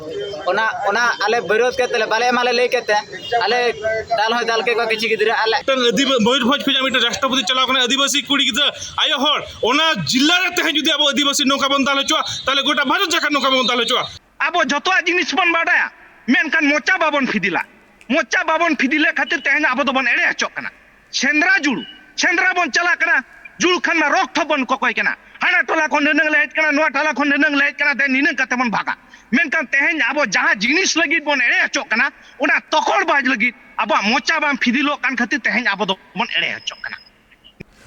आले विरोध के बाले माले ले के आले दाल हो दाल के किसी गिद्रा आले मयूरभंज खुजा मिट राष्ट्रपति चलाव कने आदिवासी कुड़ी गिद्रा आयो हर ओना जिल्ला रे तहे जुदी अब आदिवासी नौका बन दाल चुआ ताले गोटा भारत जाका नौका बन दाल चुआ अब जतो जिनिस बन बाडाया मेनकान मोचा बाबन फिदिले खातिर तहेन अब तो बन एड़े हचोक कना सेंद्रा जुड़ू सेंद्रा बन चला कना जुड़ खान में रोक थबन कोकोय कना हाना टोला खन नंग लेत कना नोआ टोला खन नंग लेत कना ते निनंग कते बन भागा मेनकान तहेन अब जहां जिनिस लगी बन एड़े हचोक कना उना तकोड़ बाज लगी अब मोचा बाम फिदिलो कान खातिर तहेन अब तो बन एड़े हचोक कना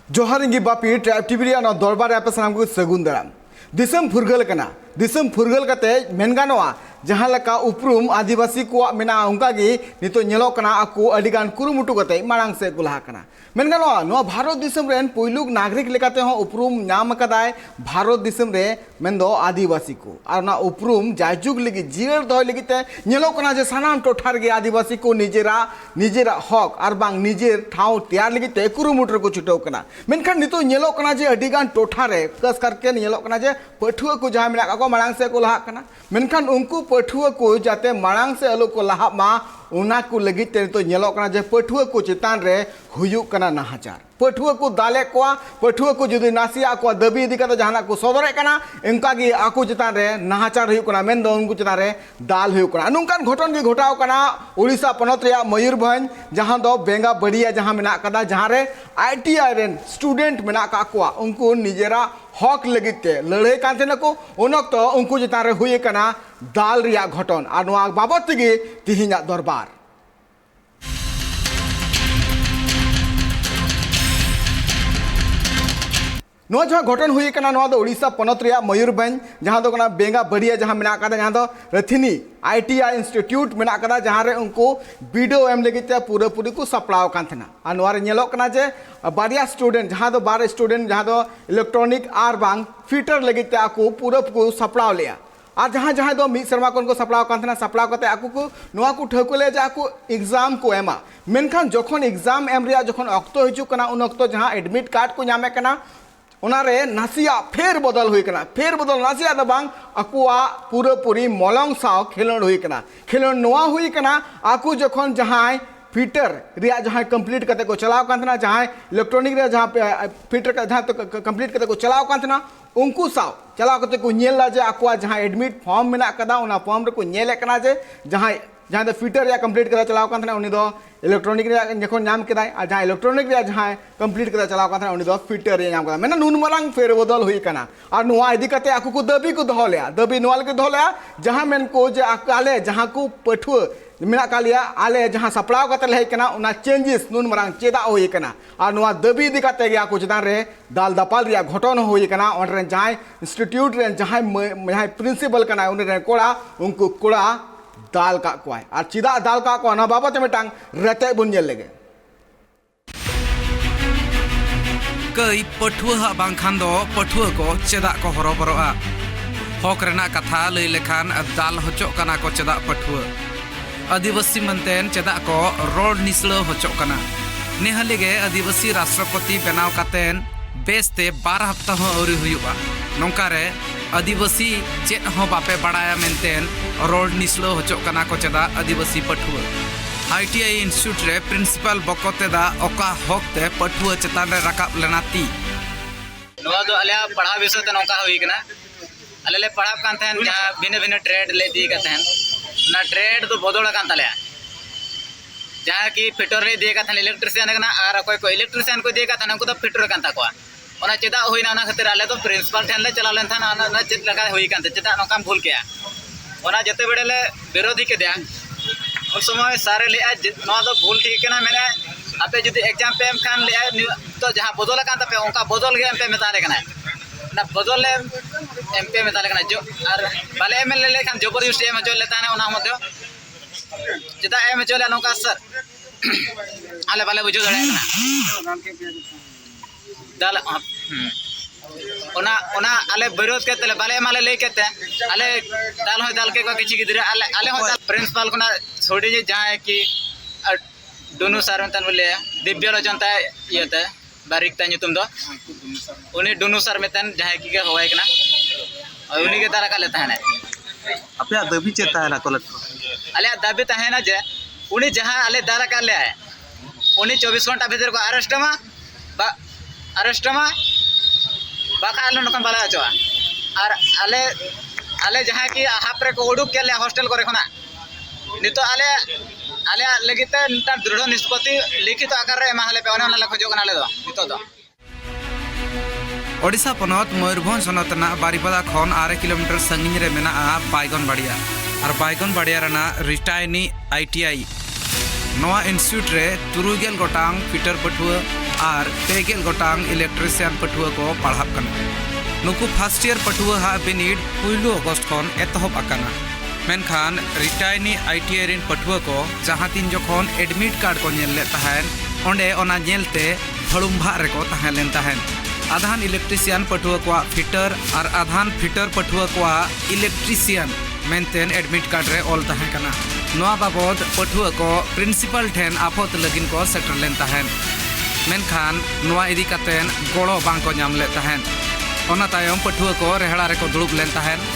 जोहारिंगी बापी ट्राइब टीवी रे दरबार रे सानाम को सगुन दाराम दिसम फुरगल कना दिसम फुरगल कते मेनगानोआ जहां लका उपरुम आदिवासी को मेना उनका गी नितो नेलो कना आको अडिगान कुरुमुटु कते मांग से गुलाहा कना मेनगानोआ नो भारत दिसम रेन पोइलुक नागरिक लेकाते हो उपरुम नाम कदाय भारत दिसम रे मेनदो आदिवासी को और ना उपरुम जायजुग लगी जीर दय लगी ते नेलो कना जे सानाम टोठार गे आदिवासी को निजेरा हक और बांग निजेर ठाव तैयार लगी ते कुरुमुटु को छुटो कना मेनखान नितो नेलो कना जे अडिगान टोठा रे कस करके नेलो कना जे पठुआ को जहां मेना को मांग से को लाहा कना मेनखान उनको पठुआ को जाते मांग से अलो को लाहा मा उना को लगी ते तो नेलो कना जे पठुआ को चितान रे हुयु कना नाहाचार पठुआ को दाले को पठुआ को जुदी नासिया को दबी इदी कते जहाना को सदरे कना इनका गी आको चितान रे नाहाचार हुयु कना मेन दो उनको चितान रे दाल हुयु कना नुनकान घटन गी घटाव कना ओडिशा पनत रे मयूरभंज जहां दो बेंगा बड़िया जहां मेना कदा जहां रे आईटीआई रेन स्टूडेंट मेना का को उनको निजेरा हक लगिते लड़ाई कांते को उनक्तो उनको चितान रे हुई कना दाल रिया घटन और नोआ बाबत गे तिहिना दरबार नोआ जहां घटन हुई कना नोआ दो ओडिशा पनत रिया मयूरभंज जहां दो कना बेंगा बड़िया जहां मेना कदा जहां दो रथिनी आईटीआई इंस्टीट्यूट मेना कदा जहां रे उनको वीडियो एम लगिते पूरा पूरी को सप्लाव कांथना और नोआ रे नेलो कना जे बारिया स्टूडेंट जहां दो बार स्टूडेंट जहां दो इलेक्ट्रॉनिक आर बांग फिटर लगिते आको पूरा को सप्लाव लिया और जहां जहां दो मिद शर्मा को सप्लाव कांथना सप्लाव कते आको को नोआ को ठकुले जे आको एग्जाम को एमा मेनखान जखन एग्जाम एम रिया जखन अक्तो हिजु कना उन अक्तो जहां एडमिट कार्ड को नामे कना उनारे नासिया फेर बदल हुई कना फेर बदल नासिया द बांग अकुआ पूरा पूरी मलंग साव खेलन हुई कना खेलन नोआ हुई कना आकु जखन जहां फिटर रिया जहां कंप्लीट करते को चलाव कांतना जहां इलेक्ट्रॉनिक रिया जहां फिटर का जहां तो कंप्लीट करते को चलाव कांतना उनको साव चलाव करते को नेल ला जे आकुआ जहां एडमिट फॉर्म मेना कदा उना फॉर्म रे को नेल कना जे जहां फिटर या कंप्लीट करा चलाव कांतना उनी दो इलेक्ट्रॉनिक जखन नाम केदाय और जहां इलेक्ट्रॉनिक जहां कंप्लीट करा चलाव कांतना उनी दो फिटर रे नाम कदा मेना नुन मरंग फेर बदल हुई कना और नुआ इदी कते आकु को दबी को दोहलेया दबी नोआल के दोहलेया जहां मेन को जे आले जहां को पठुआ मेना कालिया आले जहां सप्लाव कते लहे कना उना चेंजेस नुन मरंग चेदा हुई कना और नुआ दबी इदी कते गया को चतान रे दाल दपाल रिया घटन हुई कना और जहां इंस्टीट्यूट रे जहां प्रिंसिपल कना उन रे कोड़ा उनको कोड़ा दाल का को और चिदा दाल का को ना बाबत मिटांग रते बुनजेल लगे कई पठुआ बांखान दो पठुआ को चेदा को हरोबरोआ हक रेना कथा लई लेखान दाल होचो कना को चेदा पठुआ आदिवासी मनतेन चेदा को रोड निसलो होचो कना नेहलिगे आदिवासी राष्ट्रपति बनाव कातेन बेस्ते 12 हफ्ता हो औरी हुयुआ नोंकारे आदिवासी चेद हो बापे बड़ाया मेनतेन रोड निसलो होचो कना को चेदा आदिवासी पठुआ आईटीआई इंस्टीट्यूट रे प्रिंसिपल बकोतेदा ओका हकते पठुआ चेतान रे रकाब लेनाती नोआ दो आले पढ़ा विषय ते नोका हुई कना आले ले पढ़ा कान तहन जहां भिन्न भिन्न ट्रेड ले दी कतहन ना ट्रेड तो बदल कान तले जहां की फिटर रे दिए कतहन इलेक्ट्रिशियन कना और कोई को इलेक्ट्रिशियन को दिए कतहन उनको तो फिटर कान ताको ओना चेदा होइना ना खातिर आले तो प्रिंसिपल ठेन ले चला लेन था ना चेद लगा होई कान चेदा नोकाम भूल केया ओना जते बेड़े ले विरोधी के दिया उस समय सारे ले नोआ दो भूल ठीक केना मेने आपे जदी एग्जाम पे एम खान ले तो जहां बदल कान तपे उनका बदल गे एम पे मेता रे कना ना बदल एम पे मेता रे कना जो और बाले एम ले खान जबरदस्ती एम जो लेता ना ओना मध्य चेदा एम चले नोका सर आले बाले बुझो दड़े कना दाल ओना आले विरोध के बाले माले ले के आले दाल हो दाल के किसी गिद्रा आले हो प्रिंसिपल कोना छोड़ी जे जहां की दुनु सर तन बोले दिव्य रचन ता येते बारिक ता nyutum दो उनी दुनु सर मेतन जहां की के होय कना उनी के तारा का लेता है अपने दाबी चेता है ना कलेक्टर अले दाबी तहना जे उनी जहां अले दाला कर ले उनी 24 घंटा भीतर को अरेस्ट मा बाका आलो नकन बाला अचवा और अले जहां की हापरे को उडुक के ले हॉस्टल करे खना नितो अले लगिते निता दृढ़ निष्पत्ति लिखित आकार रे एमा हले पे ओने ला खोजो कना ले दो नितो दो ओडिशा पनत मयूरभंज हनतना बारिपदा खन 6 किलोमीटर संगिन रे मेना बाइगन बाड़िया और बाइगन बाड़िया रना रिटायनी ITI नवा इंस्टीट्यूट रे 30 गोटांग फिटर पटुआ और 30 गोटांग इलेक्ट्रिशियन पटुआ को पढ़ाब कना नुकु फर्स्ट ईयर पटुआ हा बिनिड 1 अगस्त खन एतहब आकाना मेनखान रिटायनी ITI रिन पटुआ को जहां तीन जखन एडमिट कार्ड को नेल ले तहन ओंडे ओना नेलते फड़ुम्भा रे को तहन लेन तहन आधान इलेक्ट्रिशियन पटुआ को फिटर और आधान फिटर पटुआ को इलेक्ट्रिशियन मेनतेन एडमिट कार्ड रे ऑल तहन कना नवा बाबद पटुआ को प्रिंसिपल ठेन आफत लगिन को सेटर लेन तहन मेनखान नवा इदी कातेन गोड़ो बांग को नाम ले तहन ओना तायम पटुआ को रेहड़ा रे को दुड़ुब लेन तहन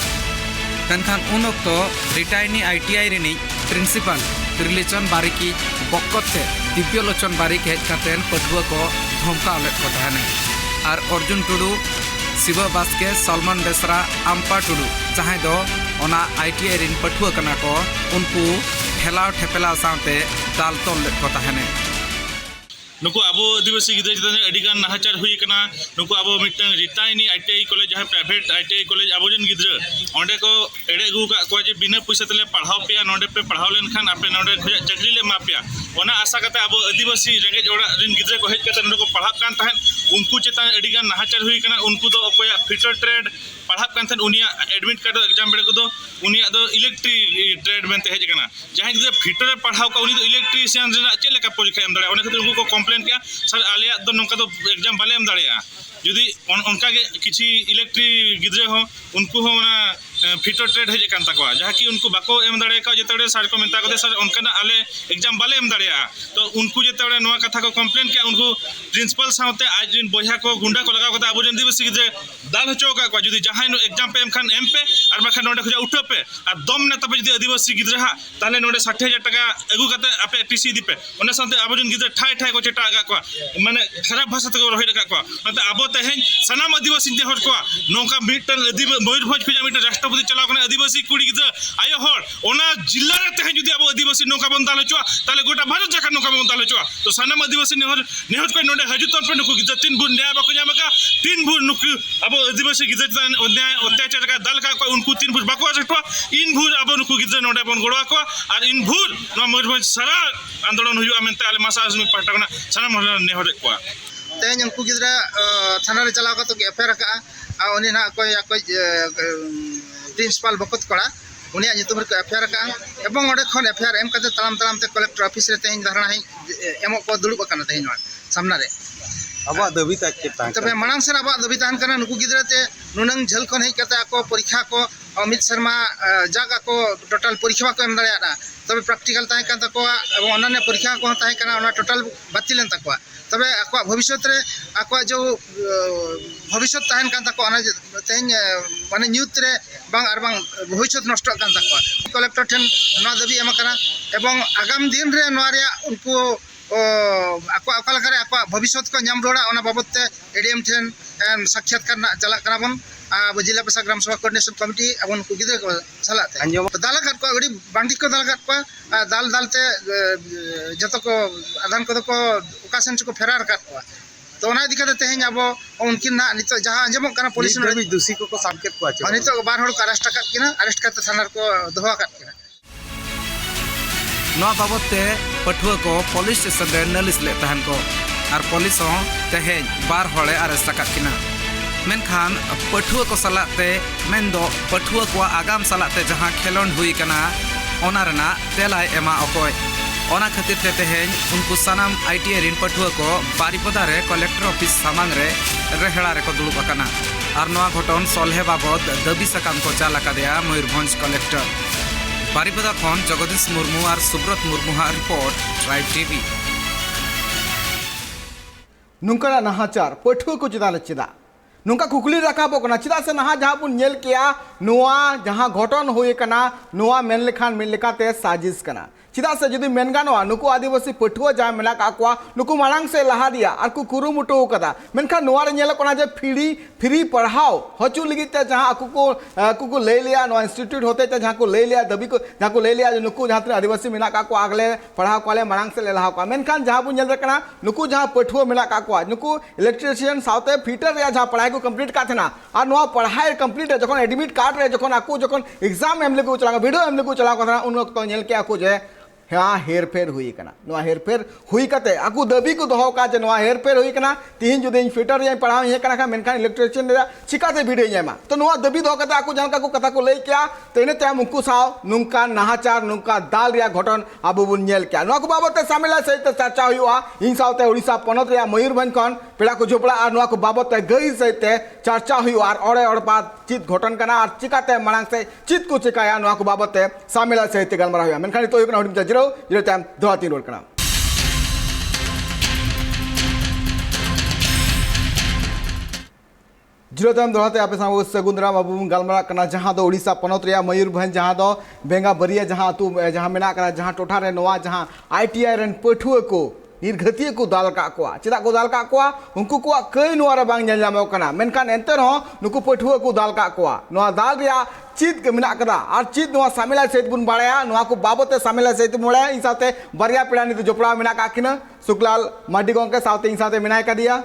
मेनखान उन ओक्तो रिटायनी ITI रिनी प्रिंसिपल त्रिलोचन बारिकी बक्कते दिव्यलोचन बारिक हेज कातेन पटुआ को धमका लेत को तहन और अर्जुन टुडू शिव बास्के सलमान बेसरा आम्पा टुडू जहां दो ओना ITI रिन पटुआ कना को उनको ठेलाव ठेपेला साथे दाल तोल लेत को तहने नुकु अब आदिवासी गिद्रा चितान अडिगान नाहाचार हुई कना नुकु अब मिटन रिटायनी ITI कॉलेज जहां प्राइवेट ITI कॉलेज अब जन गिद्रा ओंडे को एडे गु का को जे बिना पैसा तले पढ़ाव पे नोडे पे पढ़ाव लेन खान आपे नोडे खोजा चाकरी ले मापिया ओना आशा कते अब आदिवासी रेंगेज ओड़ा रिन गिद्रा को हेज कते नोडे को पढ़ाव कान तहन उनको चितान अडिगान नाहाचार हुई कना उनको दो अकोया फिटर ट्रेड पढ़ाव कान तहन उनिया एडमिट कार्ड एग्जाम बेड़े को दो उनिया दो इलेक्ट्रिक ट्रेड मेनते हेज कना जहां गिद्रा फिटर पढ़ाव का उनी दो इलेक्ट्रिशियन जना चेले का परीक्षा एम दड़े ओने खातिर उनको कंप्लेन किया सर आलिया दो नौका तो एग्जाम बाले एम दाड़ेया जुदी उनका के किसी इलेक्ट्रिक गिद्रे हो उनको हो फिटर ट्रेड हेज कान तकवा जहाँ कि उनको बाको एम दाड़े का जेतड़े सर को मेता को सर उनका आले एग्जाम बाले एम दाड़ेया तो उनको जेतड़े नवा कथा को कंप्लेन किया उनको प्रिंसिपल साथे आज दिन बोया को गुंडा को लगा को अब जन दिवस गिद्रे दाल हचो का जुदी जहाँ एग्जाम पे एम खान एम पे और बाखा नोडे खुजा उठो पे और दम ने तब जुदी आदिवासी गिद्रे हा ताले नोडे 60,000 टाका अगु कते आपे टीसी दिपे ओने साथे अब जन गिद्रे ठाई ठाई को चेटा आगा को माने खराब भाषा तक रही रखा को मतलब अब तेहें सनाम आदिवासी जे हर को नौका मिटन मयूरभंज खुजा मिटन राष्ट्रपति चलाव कने आदिवासी कुड़ी गिद्रा आयो हर ओना जिल्ला रे तेहें जुदी अब आदिवासी नौका बन दाल हचो ताले गोटा भारत जाका नौका बन दाल हचो तो सनाम आदिवासी नेहर को नोडे हजु तन पे नुकु गिद्रा 3 भूर न्याय बाको जामका 3 भूर नुकु अब आदिवासी गिद्रा न्याय अत्याचार का दल का उनको 3 भूर बाको आछटवा इन भूर अब नुकु गिद्रा नोडे बन गोड़वा को और इन भूर नो मयूरभंज सारा आंदोलन हुआ मेनते आले मासा आसमी पार्टा कना सनाम नेहर को तेज उनको गिद्रा थाना रे चलाव कतो एफआईआर का उनी ना कोई प्रिंसिपल बकत कड़ा उनिया नितुम रे एफआईआर का एवं ओडे खन एफआईआर एम कते तलाम तलाम ते कलेक्टर ऑफिस रे तेज धारणा है एमो को दुड़ुब कना तेज सामना रे अब दाबी तक के तान तबे मानang सर अब दाबी तान कना नुकु गिद्रा ते नुनंग झल खन है कते को परीक्षा को अमित शर्मा जागा को टोटल परीक्षा को एम दाड़िया तबे प्रैक्टिकल ताहे कान तकोआ एवं अन्य परीक्षा को ताहे कना ओना टोटल बातिलन तकोआ तबे आको भविष्य रे आको जो भविष्य ताहन कान तको ओना तेज माने न्यूज रे बांग आर बांग भविष्य नष्ट कान तकोआ कलेक्टर ठन ना दाबी एम कना एवं आगाम दिन रे नवा रे उनको आको अकालकारे आको भविष्य को नाम रोड़ा ओना बाबते एडीएम ठेन साक्षात्कार ना चला कना बन अब जिला प्रशासन ग्राम सभा कोऑर्डिनेशन कमिटी अब उनको गिद्रा को चलाते दाल काट को गड़ी बांडी को दाल काट को दाल दालते जतो को आधान को ओकासन को फेरार काट को तो ओना दिखाते तेहें अब उनकिन ना नित जहां अंजमक कना पुलिस ने दोषी को संकेत को आछे नित बार हड़ को अरेस्ट काट किना अरेस्ट करते थाना को दोहा काट किना नवा बाबते पटुआ को पुलिस स्टेशन रे नालिस ले तहन को और पुलिस हो तेहें बार हड़े अरेस्ट काट किना मेनखान पटुआ को सलाते मेनदो पटुआ को आगाम सलाते जहां खेलोन हुई कना ओना रना तेलाय एमा अकोय ओना खातिर ते तेहें उनको सनाम ITI रिन पटुआ को बारिपदा रे कलेक्टर ऑफिस सामांग रे रेहड़ा रे को दुड़ुब कना और नवा घटन सलहे बाबद दाबी सकाम को चाला कादेया मयूरभंज कलेक्टर बारिपदा खन जगदीश मुर्मू और Subrat Murmu report Tribe TV नुंकना नाहाचार पठुआ को चेदा नुका कुकली रखाबो कना चिदा से नहा जहां बुन नेल किया नोआ जहां घटन हुए कना नोआ मेन लेखान मेन लेखाते साजिश कना चिदा से जुदी मेन गानोआ नुकु आदिवासी पठुआ जहां मेना काकवा नुकु मांग से लहा दिया और कु कुरुमुटो कदा मेनखा नोआ रे नेल कना जे फ्री पढ़ाओ हचु लगित जहां कुकु ले लिया नो इंस्टीट्यूट होते जहां को ले लिया दबी को जहां को ले लिया नुकु जहां आदिवासी मेना काकवा अगले पढ़ाओ कोले मांग से ले लहा को मेनखान जहां बुन नेल कना नुकु जहां पठुआ मेना काकवा नुकु इलेक्ट्रिशियन साउते फिटर रे जहां पढ़ाई को कंप्लीट का थना और नोआ पढ़ाई कंप्लीट है जखन एडमिट कार्ड रे जखन आकु जखन एग्जाम एम लेको चला वीडियो एम लेको चला कथा उन वक्त नेल के आकु जे हाँ हेरफेर हुई कना नोआ हेरफेर हुई कते आकु दबी को दोहो का जे नोआ हेरफेर हुई कना तीन जुदे फिटर ये पढ़ाओ ये कना मेनखान इलेक्ट्रिशियन रे चिकाते वीडियो येमा तो नोआ दबी दोहो कते आकु जान का को कथा को लई क्या तेने ते मुकु साव नुंका नाहाचार नुंका दाल रिया घटन आबु बुन नेल क्या नोआ को बाबते सामिला सहित चर्चा हुआ इन सावते ओडिसा पनत रिया मयूरभंज खन पेड़ा को झोपड़ा और नोआ को बाबते गई सहित चर्चा हुआ और ओड़े ओड़पा चित घटन कना और चिकाते मांग से चित को चिकाया नोआ को बाबते सामिला सहित गलमरा हुआ मेनखान तो हुई कना जिरो टाइम दोहाती रोड कना जिरो टाइम दोहाते आपे सामने सगुंदरा बाबू गलमरा कना जहां दो ओडिशा पनत रिया मयूरभंज जहां दो बेंगा बरिया जहां तू जहां मेना कना जहां टोठा रे नोआ जहां आईटीआई रन पठुआ को निर्गतिय को दाल का को चिदा को दाल का को उनको को कई नोरा बांग नेल जामो कना मेनखान एंते रहो नुकु पठुआ को दाल का को नोआ दाल रिया चित के मिना कदा और चित नोआ सामिला सहित बुन बाड़ाया नोआ को बाबते सामिला सहित मोड़ा इन साथे बरिया पेड़ा नि जोपड़ा मिना काकिना सुकलाल माडी गोंके साथे इन साथे मिनाय का दिया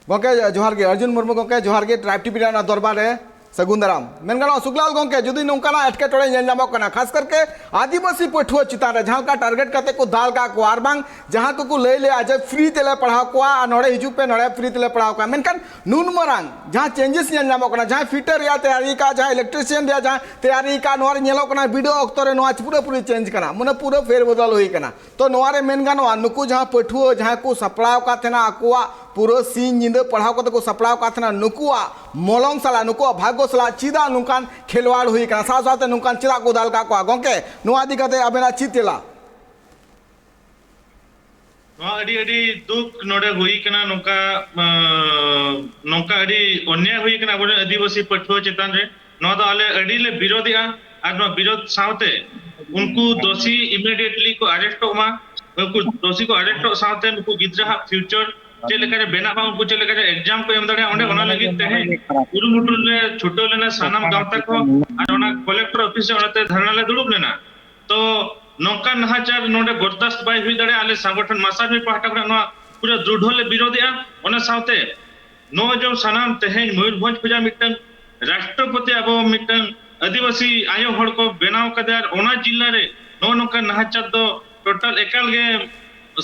गोंके जोहार गे अर्जुन मुर्मू गोंके जोहार गे ट्राइब टीवी ना दरबार रे सगुंदराम मेनगाना सुकलाल गोंके जुदी नोंकाना एटकेटोड़े नेल नामो कना खास करके आदिवासी पठुआ चितान रे जहां का टारगेट करते को दाल का को आर बांग जहां को ले ले आज फ्री तेले पढ़ाओ को आ नोड़े हिजु पे नोड़े फ्री तेले पढ़ाओ का मेनकान नुन मरांग जहां चेंजेस नेल नामो कना जहां फिटर या तैयारी का जहां इलेक्ट्रिशियन या जहां तैयारी का नोर नेलो कना वीडियो अक्तरे नो आज पूरा चेंज कना मने पूरा फेर बदल हुई कना तो नोरे मेनगानो नुकु जहां पठुआ जहां को सपड़ाव का थेना आकुआ पूरा सीन निंदा पढ़ाओ को को सपड़ाव का थेना नुकुआ मोलंग साला नुकुआ भाग्य साला चिदा नुकान खेलवाड़ हुई कना साथ साथ नुकान चिदा को दाल का को गोंके नुआ दिगते अबेना चितेला अड़ी दुख नोडे हुई कना नौका अड़ी अन्याय हुई कना बोले आदिवासी पठुआ चितान रे नो दो आले अड़ी ले विरोधिया आज नो विरोध सावते उनको दोषी इमीडिएटली को अरेस्ट होमा उनको दोषी को अरेस्ट हो सावते उनको गिद्रा फ्यूचर चेलेकारे बेना बा उनको चेलेकारे एग्जाम को एम दड़े ओंडे ओना लगी तहे उरुमुटुल ले छुटो लेना सानाम गावता को और ओना कलेक्टर ऑफिस ओनाते धरना ले दुड़ुब लेना तो नौका नहाचार नोडे बर्दाश्त बाय हुई दड़े आले संगठन मासाज में पाहटा कर नो पूरा दृढ़ ले विरोधिया ओना सावते नो जो सानाम तहे मयूरभंज पूजा मिटन राष्ट्रपति अब मिटन आदिवासी आयो हड़ को बेनाव कदार ओना जिल्ला रे नो नौका नहाचार दो टोटल एकाल गे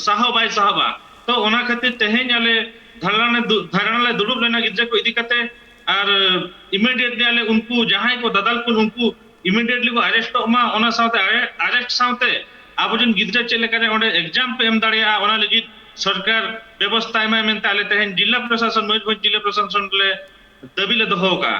साहो बाय साहबा तो ओना खातिर तेहें आले धरना ले दुड़ुब लेना गिद्रा को इदी कते और इमीडिएटली आले उनको जहां को ददाल को उनको इमीडिएटली को अरेस्ट होमा ओना साथे अरेस्ट साथे आबोजन गिद्रा चले करे ओंडे एग्जाम पे एम दाड़िया ओना लगी सरकार व्यवस्था एम मेनते आले तेहें जिला प्रशासन मयूरभंज जिला प्रशासन ले दबी ले दोहो का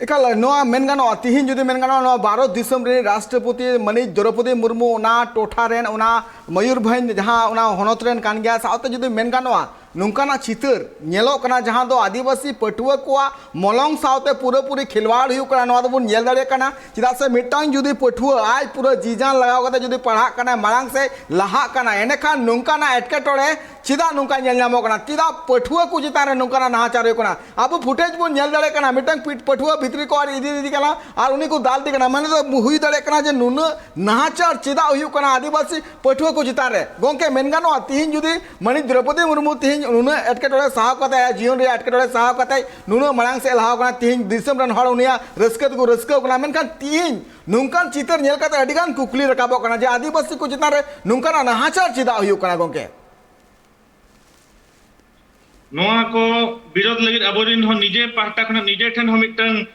एकाल नोआ मेनगानो तिहिन जुदी मेनगानो नोआ भारत दिसम रे राष्ट्रपति मानिज द्रौपदी मुर्मू ओना टोठा रेन ओना मयूरभंज जहां ओना होनत रेन कान गया सावते जुदी मेनगानो नुकाना चितर नेलो कना जहां दो आदिवासी पठुआ को मोलंग सावते पूरी खिलवाड़ हुई कना नोआ दबुन नेल दाड़े कना चिदा से मिटांग जुदी पठुआ आज पूरा जीजान लगाव कते जुदी पढ़ा कना मांग से लहा कना एनेखान नुकाना एटकेटोड़े चिदा नुका नेल नामो कना चिदा पठुआ को चितारे नुकाना नाहाचार कना अब फुटेज बुन नेल दाड़े कना मिटांग पठुआ भितरी को और इदी कना और उनी को दाल दी कना माने तो हुई दाड़े कना जे नुन नाहाचार चिदा हुई कना आदिवासी पठुआ को चितारे गोंके मेनगानो तिहिन जुदी मानिज द्रौपदी मुर्मू तिहिन नुन एटकेटोड़े साहा कते जीवन रे एटकेटोड़े साहा कते नुन मांग से लहाव कना तिहिन दिसम रन हड़ उनिया रस्कत को रस्का कना मेनखान तिहिन नुंकान चितर नेल कते अडिगान कुकली रकाबो कना जे आदिवासी को चितारे नुंकाना नाहाचार चिदा हुई कना गोंके नोआ को विरोध लगी अबोरिन हो निजे पाहटा खना निजे ठन हो मिटन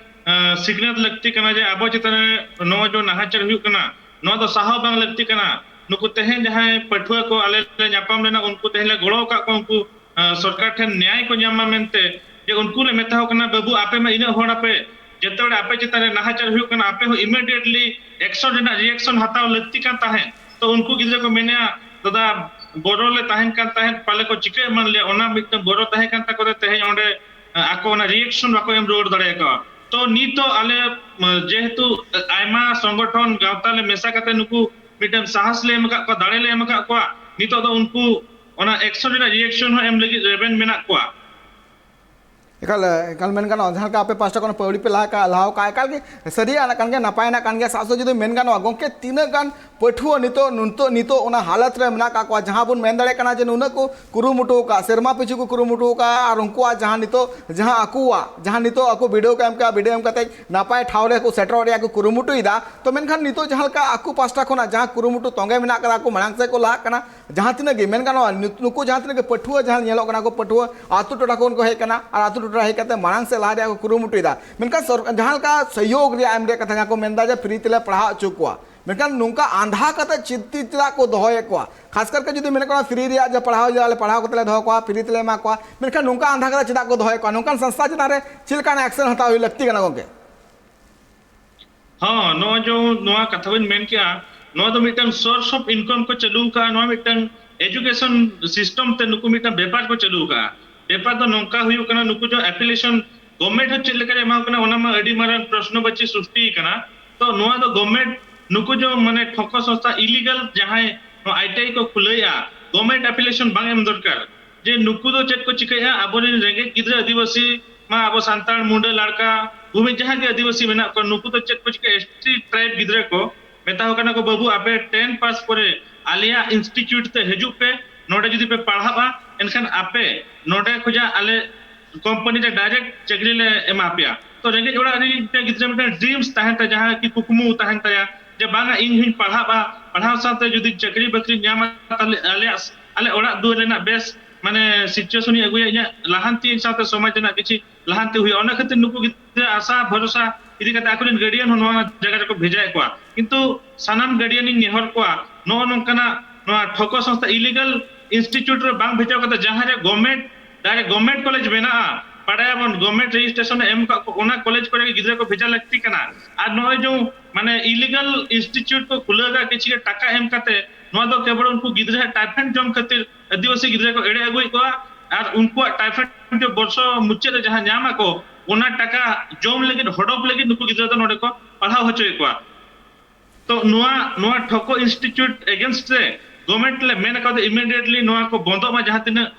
सिग्नल लगती कना जे आबो चितने नो जो नाहाचार हुई कना नो दो साहो बांग लगती कना नुकु तेहें जहां पठुआ को आले ले न्यापाम लेना उनको तेहें गड़ो का को उनको सरकार ठन न्याय को न्यामा मेनते जे उनको ले मेता हो कना बाबू आपे में इना होना पे जतोड़े आपे चितने नाहाचार हुई कना आपे हो इमीडिएटली एक्शन रिएक्शन हताव लगती का ताहे तो उनको गिद्रा को मेने दादा बोरो ले ताहेन कान ताहेन पाले को चिके मान ले ओना मिटन बोरो ताहे कान ताको तेहे ओंडे आको ना रिएक्शन बाको एम रोड दड़े को तो नीतो आले जेहेतु आयमा संगठन गावता ले मेसा काते नुकु मिटन साहस ले एमका को दाड़े ले एमका को नीतो दो उनको ओना एक्शन रे रिएक्शन हो एम लगी रेबेन मेना को एकाल एकाल मेन गानो जहां का आपे पास्टा कोन पौड़ी पे लाहाव का एकाल के सरिया ना कान के नापाय ना कान के सासो जुदी मेन गानो गोंके तीना गान पठुआ नितो ओना हालत रे मेना का जहां बुन मेन दड़े कना जे नुना को कुरुमुटु का सेरमा पिछु को कुरुमुटु का और उनको जहां नितो जहां आकुआ जहां नितो आको वीडियो एम काते नापाय ठाव रे को सेटर रे को कुरुमुटु इदा तो मेनखान नितो जहां का आकु पास्टा कोना जहां कुरुमुटु तोंगे मेना करा को मांग से को ला कना जहां तिना गे मेन गानो नुको जहां तिना के पठुआ जहां नेलो कना को पठुआ आतु टोटा कोन को हे कना और आतु टोटा हे कते मांग से ला रे को कुरुमुटु इदा मेनका जहां का सहयोग रे एम रे कथा को मेनदा जे फ्री तेले पढ़ा चुकवा मेनखान नुका आंधा कते चिंतिता को दोहय को खास करके जुदी मेन को फ्री रे जे पढ़ाओ जाले पढ़ाओ कतले दो को फ्री तेले मा को मेनखान नुका आंधा कते चिदा को दोहय को नुका संस्था चिता रे चिलकान एक्शन हता हुई लगती कना गोके हाँ नो जो नोआ कथा बन मेन किया नो तो मिटन सोर्स ऑफ इनकम को चलू का नो मिटन एजुकेशन सिस्टम ते नुकु मिटन व्यापार को चलू का व्यापार तो नोका हुई कना नुकु जो एप्लीकेशन गवर्नमेंट हो चले करे मा कना ओना मा अडी मारन प्रश्न बच्ची सृष्टि कना तो नोआ तो गवर्नमेंट नुकु जो माने ठोको संस्था इलीगल जहां आईटीआई को खुलैया गवर्नमेंट एप्लीकेशन बांग एम दरकार जे नुकु दो चेक को चिकैया आबोरे रेंगे गिद्रा आदिवासी मा आबो सांताल मुंडे लड़का भूमि जहां के आदिवासी मेना को नुकु तो चेक को चिके एसटी ट्राइब गिद्रा को मेता हो कना को बाबू आपे 10 पास करे आलिया इंस्टीट्यूट ते हजू पे नोडे जुदी पे पढ़ाबा एनखान आपे नोडे खुजा आले कंपनी रे डायरेक्ट चकरी ले एमापिया तो रेंगे जोड़ा री गिद्रा में ड्रीम्स ताहन ता जहां की कुकमु ताहन ता जे बांगा इन हिन पढ़ाबा साथे जुदी चकरी बकरी न्यामा ताले आले ओड़ा दु रेना बेस माने सिचुएशन अगुया इया लाहांती साथे समाज ना किछि लाहांती हुई ओना खातिर नुकु गिद्रा आशा भरोसा इदी कते आकुलिन गार्डियन होनवा जगह को भेजाय को किंतु सानाम गार्डियन इन नेहर को नो नंकना नो ठोको संस्था इलीगल इंस्टीट्यूट रे बांग भेजाव कते जहां रे गवर्नमेंट डायरेक्ट गवर्नमेंट कॉलेज बेना पढ़ाया बन गवर्नमेंट रजिस्ट्रेशन एम का ओना कॉलेज करे गिद्रा को भेजा लगती कना आ नो जो माने इलीगल इंस्टीट्यूट को खुलेगा किछि टाका एम कते नो दो केवल उनको गिद्रा टाइफाइड जम खातिर आदिवासी गिद्रा को एड़े अगुई को और उनको टाइफाइड जो वर्ष मुच्चे रे जहां जामा को ओना टाका जम लगी हडप लगी नुकु गिद्रा तो नोडे को पढ़ाओ होचोय को तो नोआ ठोको इंस्टीट्यूट अगेंस्ट रे गवर्नमेंट ले मेन का इमीडिएटली नोआ को बंद मा जहां तिना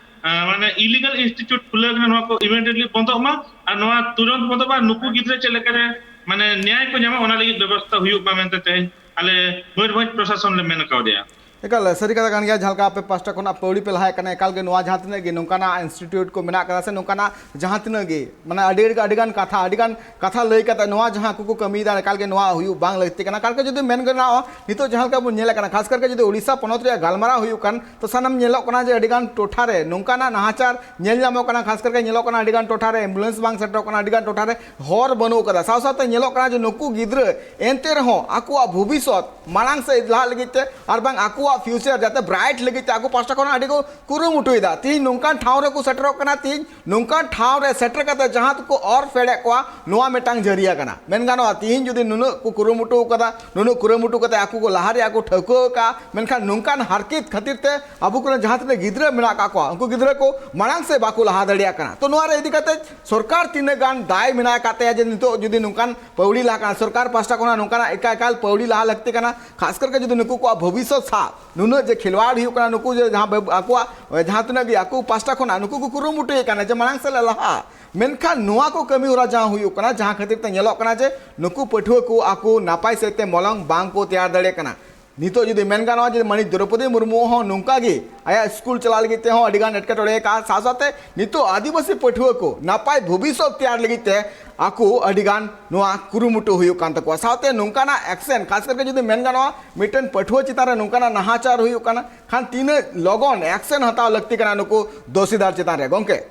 माने इलीगल इंस्टीट्यूट खुले नोआ को इमीडिएटली बंद मा और नोआ तुरंत बंद बा नुकु गिद्रा चले करे माने न्याय को जमा ओना लगी व्यवस्था हुई बा मेनते ते आले मयूरभंज प्रशासन ले मेन का दिया एकाल सरी कथा कान गया झलका पे पास्टा कोना पौड़ी पे लहाय कना एकाल के नोआ जहां तिना गे नोकाना इंस्टीट्यूट को मेना कदा से नोकाना जहां तिना गे माने अडिगान कथा लई कता नोआ जहां कुकु कमी दा एकाल के नोआ हुयु बांग लगती कना काल के जदि मेन गना नितो जहां का बुन नेला कना खास करके जदि ओडिसा पनत रे गालमारा हुयु कन तो सनम नेलो कना जे अडिगान टोठा रे नोकाना नाहाचार नेल जामो कना खास करके नेलो कना अडिगान टोठा रे एम्बुलेंस बांग सेटर कना अडिगान टोठा रे हर बनो कदा साव साथ नेलो कना जे नुकु गिद्र एंते रहो आकुआ भविष्यत मांग से ला लगिते और बांग आकुआ फ्यूचर जाते ब्राइट लगी आगु पास्टा को अड़ी को कुरुमुटुदा तीन नौकान ठाव रे को सेटर कना तीन नौकान ठाव रे सेटर कते जहां को और फेड़े को नोआ मेटांग जरिया कना मेन गानो तीन जुदी नुनु को कुरुमुटु कदा नुनु कुरुमुटु कते आकु को लहारे आकु ठको का मेनखान नौकान हरकित खातिर ते अबु को जहां ते गिद्रा मेना का को उनको गिद्रा को मांग से बाकु लहा दड़िया कना तो नोआ रे इदी कते सरकार तीन गान दाय मेना काते जे नितो जुदी नौकान पौड़ी ला कना सरकार पास्टा को नौकाना एकाल पौड़ी लहा लगते कना खास करके जुदी नुकु को भविष्य सा नुनु जे खिलवाड़ हुई कना नुकु जे जहां आकुआ जहां तना गे आकु पास्टा खना नुकु को कुरुमुटु कना जे मांग से लहा मेनखान नोआ को कमी होरा जहां हुई कना जहां खातिर ते नेलो कना जे नुकु पठुआ को आकु नापाय सेते मलंग बांग को तैयार दड़े कना नितो जुदी मेन गानो जे मणि द्रौपदी मुर्मू हो नुंका गे आया स्कूल चला लगिते हो अडिगान एटकेटोड़े का साथे नितो आदिवासी पठुआ को नापाय भविष्य तैयार लगिते आकु अडिगान नोआ कुरुमुटु हुई कान तको साथे नुंकाना एक्शन खास करके जुदी मेन गानो मिटन पठुआ चितारे नुंकाना नाहाचार हुई काना खान तीन लगन एक्शन हताव लगती कना नुकु दोषीदार चितारे गोंके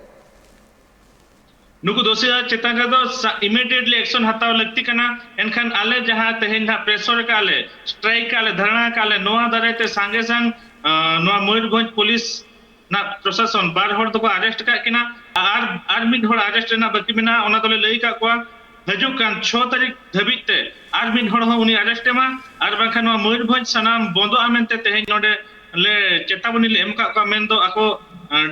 नुकु दोषीदार चितान रे दो इमीडिएटली एक्शन हताव लगती कना एनखान आले जहां तेहेन ना प्रेशर का आले स्ट्राइक का आले धरना का आले नोआ दारेते संगे संग नोआ मयूरभंज पुलिस ना प्रशासन बार हर तो अरेस्ट का किना आर मिड हर अरेस्ट ना बाकी बिना ओना तले लई का को हजुक कान 6 तारीख धबिते आर मिड हर हो उनी अरेस्ट मा आर बाखा नोआ मयूरभंज सनाम बंदो आमेनते तेहेन नोडे ले चेतावनी ले एम का मेन दो ako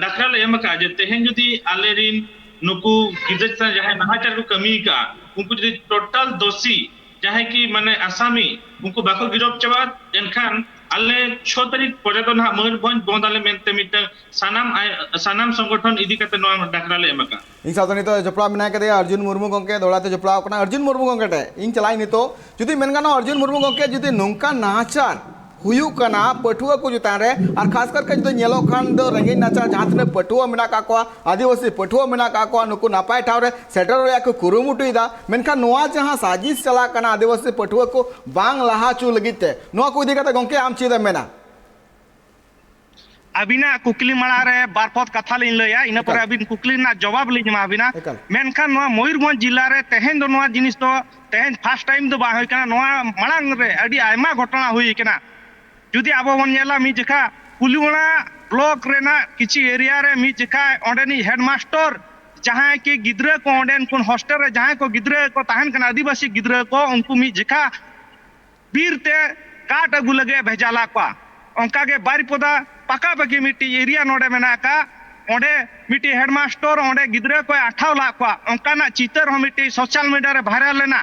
डाकरा ले एम का जे तेहेन जुदी आले रिन नुकु गिदज जहां नाहाचार को कमी का उनको जुदी टोटल दोषी जहां की माने आसामी उनको बाको गिरफ्त चबा एनखान आले 6 तारीख परे तो ना मयूरभंज बंदाले मेनते मिटन सानाम संगठन इदी कते नवा डाकरा ले एम का इन सावधानी तो जपड़ा मिना के अर्जुन मुर्मू गंके दौड़ाते जपड़ा अर्जुन मुर्मू गंके टे इन चलाई नितो जुदी मेनगानो अर्जुन मुर्मू गंके जुदी नोंका नाचार हुयुक कना पटुआ को चेतान रे और खास करके जो नेलो खान दो रंगीन नाचार जहां तने पटुआ मेना का को आदिवासी पटुआ मेना का को नुकु नापाय ठाव रे सेटर रे को कुरुमुटुइदा मेनखा नोआ जहां साजिश चला कना आदिवासी पटुआ को बांग लाहा चु लगिते नोआ को इदी कते गंके आम चीदा मेना अबिना कुकली माला रे बारपत कथा लिन लया इना पर अबिन कुकली ना जवाब लिन मा अबिना मेनखान नोआ मयूरभंज जिला रे तेहेन दो नोआ जिनिस तो तेहेन फर्स्ट टाइम दो बा होय कना नोआ मांग रे अडी आयमा घटना हुई कना जुदी आबो बन नेला मी जखा पुलिवणा ब्लॉक रेना किछि एरिया रे मी जखा ओंडेनी हेडमास्टर जहां के गिद्रा को ओंडेन कोन हॉस्टल रे जहां को गिद्रा को ताहन कना आदिवासी गिद्रा को उनको मी जखा बीरते काट अगु लगे भेजाला को उनका के बारिपदा पका पकी मिट्टी एरिया नोडे मेना का ओंडे मिट्टी हेडमास्टर ओंडे गिद्रा को आठाव ला को उनका ना चितर हो मिट्टी सोशल मीडिया रे वायरल लेना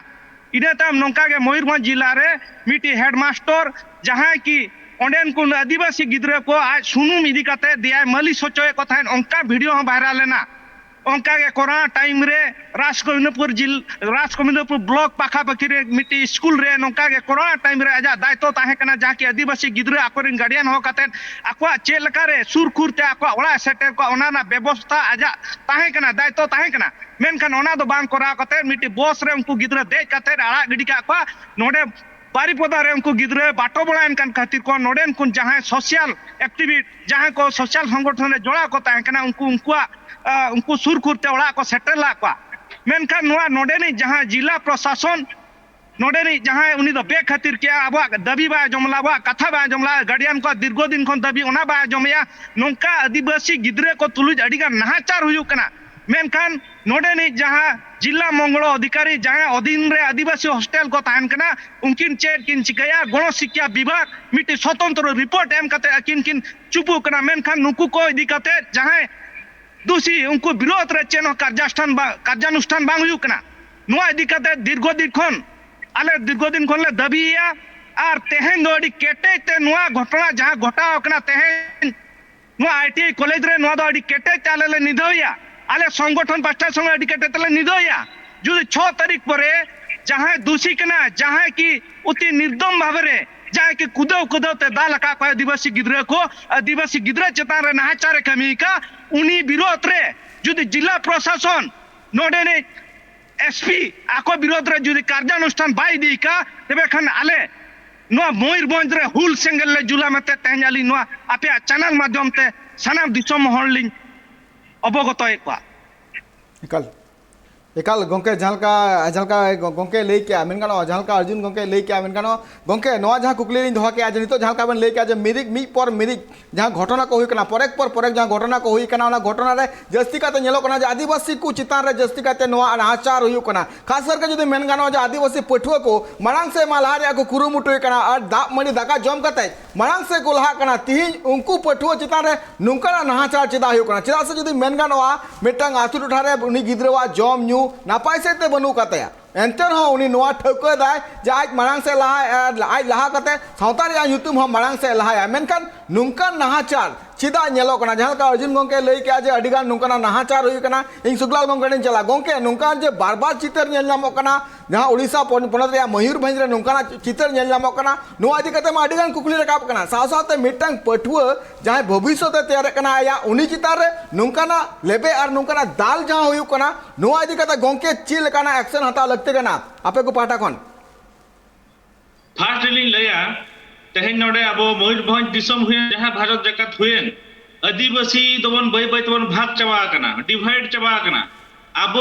इने तम नोंका के मयूरभंज जिला रे मिट्टी हेडमास्टर जहां की ओंडेन को आदिवासी गिद्रा को आज सुनुम इदी कते दिया मालिश होचोय को थान उनका वीडियो हो वायरल लेना उनका के कोरोना टाइम रे राजकमंडलपुर ब्लॉक पाखा पाखी रे मिट्टी स्कूल रे नोंका के कोरोना टाइम रे आजा दायित्व ताहे कना जहां की आदिवासी गिद्रा आकोरिन गार्डियन हो कते आको चेलका रे सुरखुरते आको ओड़ा सेटर को ओनाना व्यवस्था आजा ताहे कना दायित्व ताहे कना मेनखान ओना दो बांग कोरा कते मिट्टी बस रे उनको गिद्रा दे कते आड़ा गिडी का को नोडे बारिपदा रे उनको गिद्रा बाटो बड़ायन कान खातिर को नोडेन कुन जहां सोशल एक्टिविटी जहां को सोशल संगठन रे जोड़ा को ताहे कना उनको सुर खुरते ओड़ा को सेटल ला को मेनखान नोआ नोडेनी जहां जिला प्रशासन नोडेनी जहां उनी दो बे खातिर के आबा दबी बा जमला बा कथा बा जमला गार्डियन को दीर्घ दिन खन दबी ओना बा जमया नोंका आदिवासी गिद्रा को तुलुज अडिगा नाहाचार हुयु कना मेनखान नोडेनी जहां जिला मंगलो अधिकारी जहां अधीन रे आदिवासी हॉस्टल को ताहन कना उनकिन चेट किन चिकया गण शिक्षा विभाग मिट्टी स्वतंत्र रिपोर्ट एम कते किन चुपु कना मेनखान नुकु को इदी कते जहां दोषी उनको विरोध रे चेनो कार्यानुष्ठान बांग हुयु कना नोआ इदी कते दीर्घ दिन खन ले दबिया और तेहेन दो अडी केटे ते नोआ घटना जहां घटाव कना तेहेन नोआ आईटीआई कॉलेज रे नोआ दो अडी केटे चाले ले निदोया आले संगठन पास्टा संग अडी केटे तले निदोया जुदी 6 तारीख परे जहां दोषी कना जहां की उति निर्दम भाबरे जहां की कुदौ ते दाल का आदिवासी गिद्रा चेतान रे नाहाचार कमी का उनी विरोध रे जुदी जिला प्रशासन नोडेने एसपी आको विरोध रे जुदी कार्यानुष्ठान बाई दी का तबे खन आले नो मयूरभंज रे हुल सेंगल ले जुला मते तेहजाली नो आपे चैनल माध्यम ते सनाम दिसम हॉलिंग अवगत एकल एकाल गंके जहलका गंके लई के मेनगानो जहलका अर्जुन गंके लई के मेनगानो गंके नोआ जहां कुकली लिन दोहा के आज नितो जहलका बन लई के आज मिरिक मी पर मिरिक जहां घटना को हुई कना परेक जहां घटना को हुई कना ना घटना रे जस्ती काते नेलो कना जे आदिवासी को चितान रे जस्ती काते नोआ अनाचार हुई कना खास करके जदि मेनगानो जे आदिवासी पठुआ को मांग से मालहार को कुरुमुटुई कना और दाप मणि दाका जम कते मांग से को लहा कना तिहिं उनको पठुआ चितान रे नुंका नाहाचार चिदा हुई कना चिदा से जदि मेनगानो मिटंग आतु टोठा रे उनी गिद्रवा जम न्यू नापाय से ते बनू कते एंतर हो उनी नोआ ठोको दाय जे आज मांग से लहा कते सावता रे युतुम हो मांग से लहा मेनखान नुंका नाहाचार चिदा नेलो कना जहां का अर्जुन गंके लई के आज अडिगान नुंका नाहाचार हुई कना इन सुगलाल गंके चला गंके नुंका जे बार चितर नेल नामो कना जहां ओडिसा पोनत रे मयूरभंज रे नुंका चितर नेल नामो कना नोआ इदी कते मा अडिगान कुकली रकाब कना सावते मिटंग पठुआ जहां भविष्य ते तैयार कना या उनी चितार रे नुंका ना लेबे और नुंका दाल जहां हुई कना नोआ इदी कते गंके चिल कना एक्शन हता लगते कना आपे को पाटा कोन फास्ट लिंग लया तेहेन नोडे अब मयूरभंज दिसम हुए जहां भारत जगत हुए आदिवासी दोबन बई तबन भाग चबा कना डिवाइड चबा कना अब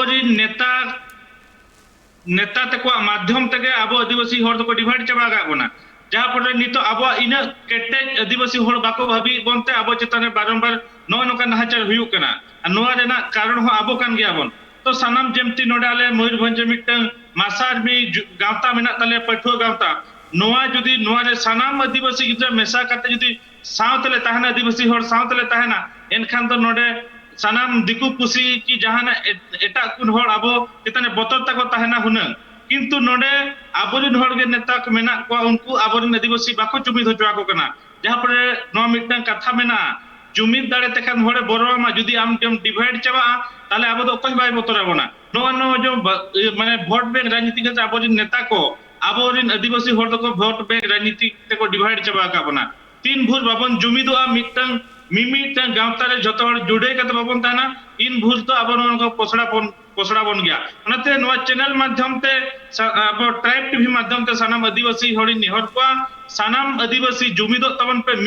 नेता तक माध्यम तक अब आदिवासी होर को डिवाइड चबा गाबना जहां पर नितो अब इना केटे आदिवासी होर बाको भाबी बनते अब चेतन बारंबार नोका नाहाचार हुयु कना नोआ रेना कारण हो अब कान गयाबन तो सानाम जेमती नोडे आले मयूरभंज मिटन मासार में गावता मेना तले पठुआ गावता नोआ जुदी नोआ रे सानाम आदिवासी गिद्रा मेसा काते जुदी सावतले ताहना आदिवासी होर सावतले ताहना एनखान तो नोडे सानाम दिकु कुसी की जहाना एटा कुन होर आबो चिताने बतर तको ताहना हुनंग किंतु नोडे आबोरिन होर गे नेता को मेना को उनको आबोरिन आदिवासी बाको जुमिद होचवा को कना जहां पर नोआ मिटन कथा मेना जुमिद दाड़े तेखान होरे बोरोमा जुदी आम जम डिवाइड चाबा ताले आबो तो कोई बाय बतराबोना नोआ नो जो माने वोट बैंक राजनीति के आबोरिन नेता को आबोरिन आदिवासी होर तो वोट बैंक राजनीति ते को डिवाइड चाबा का बना तीन भूल बाबन जुमिदो मिटन मिमिटन गांवता रे जतो हर जुड़े कत बाबन ताना इन भूल तो आबोन को पोसड़ा बन गया उनते नोआ चैनल माध्यम ते अब ट्राइब टीवी माध्यम ते सनाम आदिवासी होड़ी निहर को सनाम आदिवासी जुमिदो तबन पे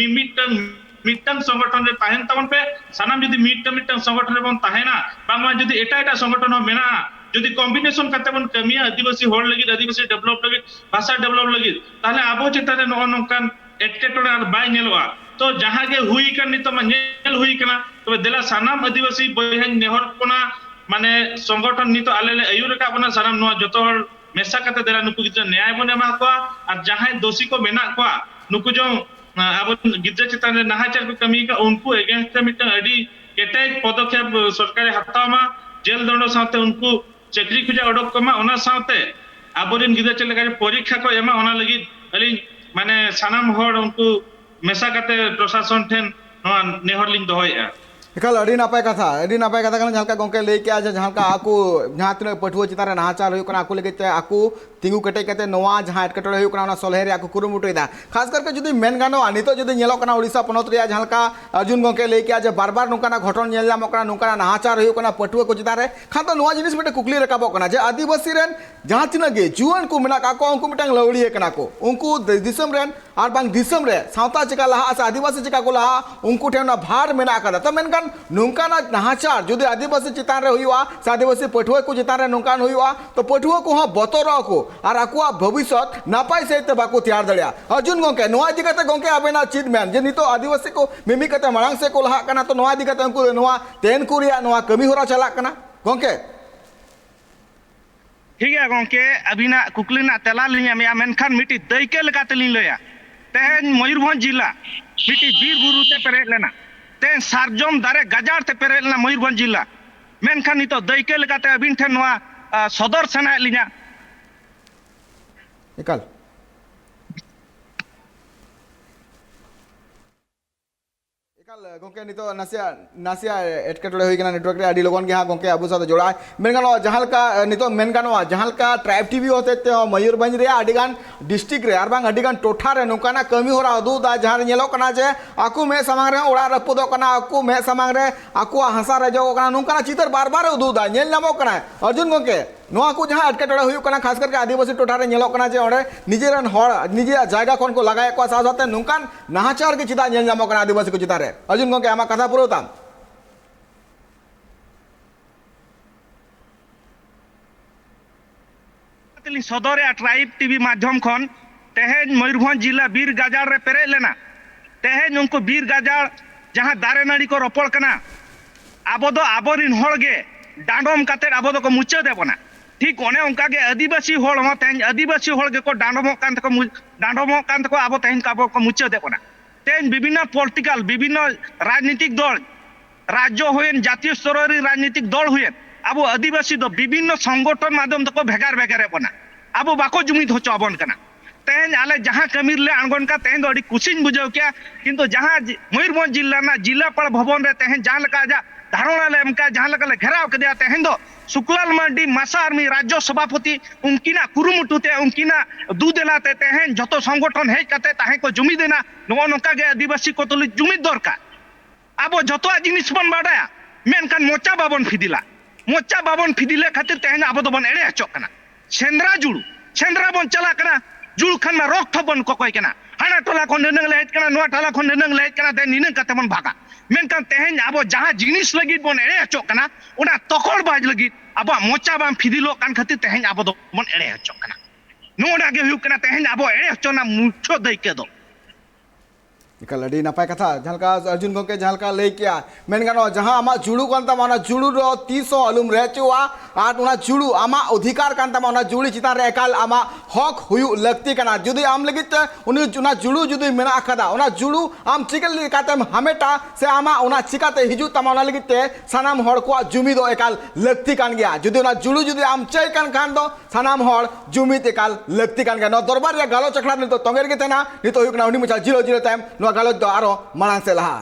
मिटन संगठन रे ताहेन तबन पे सनाम जदी मिटन संगठन रे बन ताहेना बांगमा जदी एटा संगठन हो मेना जदी कॉम्बिनेशन करते बन कमिया आदिवासी होड़ लगी आदिवासी डेवलप लगी भाषा डेवलप लगी ताले आबो चितारे नो नोकान एटकेटोड़े आर बाय नेलवा तो जहां के हुई कर नितो नेल हुई कना तो देला सनाम आदिवासी बयहन नेहर कोना माने संगठन नितो आलेले आयुर का बना सनाम नो जतो हर मेसा कते देला नुकु गिद्रा न्याय बने मा को और जहां दोषी को मेना को नुकु जो अब गिद्रा चितान रे नाहाचार को कमी का उनको अगेंस्ट मिट अडी केटेज पदक्षेप सरकार हतामा जेल दंड साथे उनको चक्री खुजा अडक कमा ओना साथे आबोरिन गिद्रा चलेगा परीक्षा को एमा ओना लगी अली माने सनाम होड़ उनको मेसा कते प्रशासन ठेन नोआ नेहर लिंग दोहया एकाल अड़ी नापाय कथा जहाँ का गोंके लई के जहाँ का आकू जहाँ तीन पठुआ चितान नाहाचार हो आकू लगे आकू तिंगू केटे कते नोआ जहाँ एटकेटोड़े हो सलहे रे आकू कुरुमुटुदा खास करके जुदी मेन गानोआ नितो जुदी नेलोकना ओडिशा पनत रे जहाँ का अर्जुन गोंके लई के जे बार बार नोकाना घटन नेल जामोकना नोकाना नाहाचार हो पठुआ को चितान रे खान तो नोआ जिनिस मिटे कुकली रकाबो कना जे आदिवासी रेन जहाँ तीन गे जुआन को मेना का उनको मिटांग लवड़िए कना को उनको दिसम रेन और बांग दिसम रे सावता चिका लहा से आदिवासी चिका को लहा उनको ठेना भार मेना कदा तो मेनकान नोंकाना नाहाचार जुदी आदिवासी चितान रे हुआ से आदिवासी पठुआ को चितान रे नोंकान हुआ तो पठुआ को हाँ बतर को और आकुआ भविष्य नापाय से बाको तैयार दड़िया अर्जुन गोंके नोआ दिगते गोंके आबेना चिद मैन जे नितो आदिवासी को मिमी कते मांग से को लहा कना तो नोआ दिगते उनको नोआ तेन कुरिया नोआ कमी होरा चला कना गोंके ठीक है गोंके अबिना कुकलीना तेला लिया मे मेनखान मिटी दैके लगाते लिन लया तेहन मयूरभंज जिला मिटी बीर बुरु ते पेरे लेना तेन सारजम दारे गजार ते पेरे लेना मयूरभंज जिला मेनखान नितो दैके लगाते अबिन ठेन नोआ सदर सेना लिया एकाल गोंके नितो नासिया एटकेटोड़े होई कना नेटवर्क रे आडी लोगन के हां गोंके आबु साथ जोड़ा मेनगानो जहां का नितो मेनगानो जहां का ट्राइब टीवी होते ते मयूरभंज रे आडीगान डिस्ट्रिक्ट रे आरबांग आडीगान टोठा रे नोकाना कमी होरा अदुदा जहां नेलो कना जे आकु मे समांग रे ओड़ा रपुदो कना आकु मे समांग रे आकु हंसा रे जो कना नोकाना चितर बार-बार अदुदा नेल नामो कना अर्जुन गोंके नोआ को जहां अटकेटोड़े हुई कना खास करके आदिवासी टोठा रे नेलो कना जे ओडे निजेरन होड़ निजे जायगा कोन को लगाय को साथ नोकान नाहाचार के चिता नेल नामो कना आदिवासी को चिता रे अर्जुन गोंके आमा कथा पुरोताम सदर ट्राइब टीवी माध्यम खन तेहेन मयूरभंज जिला बीर गाजार रे पेरे लेना तेहेन उनको बीर गाजार जहां दारे नाड़ी को रोपड़ कना आबो दो आबोरिन होड़ गे डांडोम काते आबो दो को मुचे देबना ठीक ओने उनका के आदिवासी होड़ हो तेन आदिवासी होड़ के को डांडोम कान को आबो तेन का को मुचे देबना तेन विभिन्न पॉलिटिकल विभिन्न राजनीतिक दल राज्य हुएन जातीय स्तर राजनीतिक दल हुएन अब आदिवासी दो विभिन्न संगठन माध्यम तो भेगार भेगार बना अब बाको जुमिद होचो अबन कना तेन आले जहां कमीर ले अणगन का तेन अड़ी कुसिन बुझाव क्या किंतु जहां मयूरभंज जिला ना जिलापाल भवन रे तेन जहां लका जा धारणा ले एमका जहां लका ले घेराव कदिया तेन दो शुक्लाल मांडी मासा आर्मी राज्य सभापति उनकिना कुरुमुटुते उनकिना दूदेलाते तेन जतो संगठन हेज कते ताहे को जुमिद देना नो नका गे आदिवासी को तुली जुमिद दरकार अब जतो जिनिस बन बाडाया मेनकान मोचा बाबन फिदिले खातिर तेन अब तो बन एड़े हचोक कना सेंद्रा बन चला कना जुल खान में रोक थबन को कोई कना हाना टोला को ननंग लेत कना नोआ टोला को ननंग लेत कना ते निनंग कते बन भागा मेनकान तेन अब जहां जिनिस लगी बन एड़े हचोक कना उना तकोड़ बाज लगी अब मोचा बाम फिदिलो कान खातिर तेन अब तो बन एड़े हचोक कना नोडा गे हुक कना तेन अब एड़े हचोना मुछो दैके दो इकल अड़ी नपाय कथा जहां अर्जुन गोके जहां लई किया मेन गानो जहां आमा जुड़ू कान तामा ना जुड़ू रो 300 अलुम रेचुआ आर उना जुड़ू आमा अधिकार कान तामा ना जुड़ी चितान रे एकाल आमा हक हुयु लगती कना जुदी आम लगित उनी उना जुड़ू जुदी मेना अखदा उना जुड़ू आम चिकल कातेम हमेटा से आमा उना चिकाते हिजु तामा उना लगित सनाम हड़ को जुमी दो एकाल लगती कान गया जुदी उना जुड़ू जुदी आम चय कान खान दो सनाम हड़ जुमी ते एकाल लगती कान गया नो दरबार या गालो चखला नि तो तंगेर के तेना नि तो हुकना उनी मुचा 0-0 टाइम नो गालो दो आरो मालांग से लहा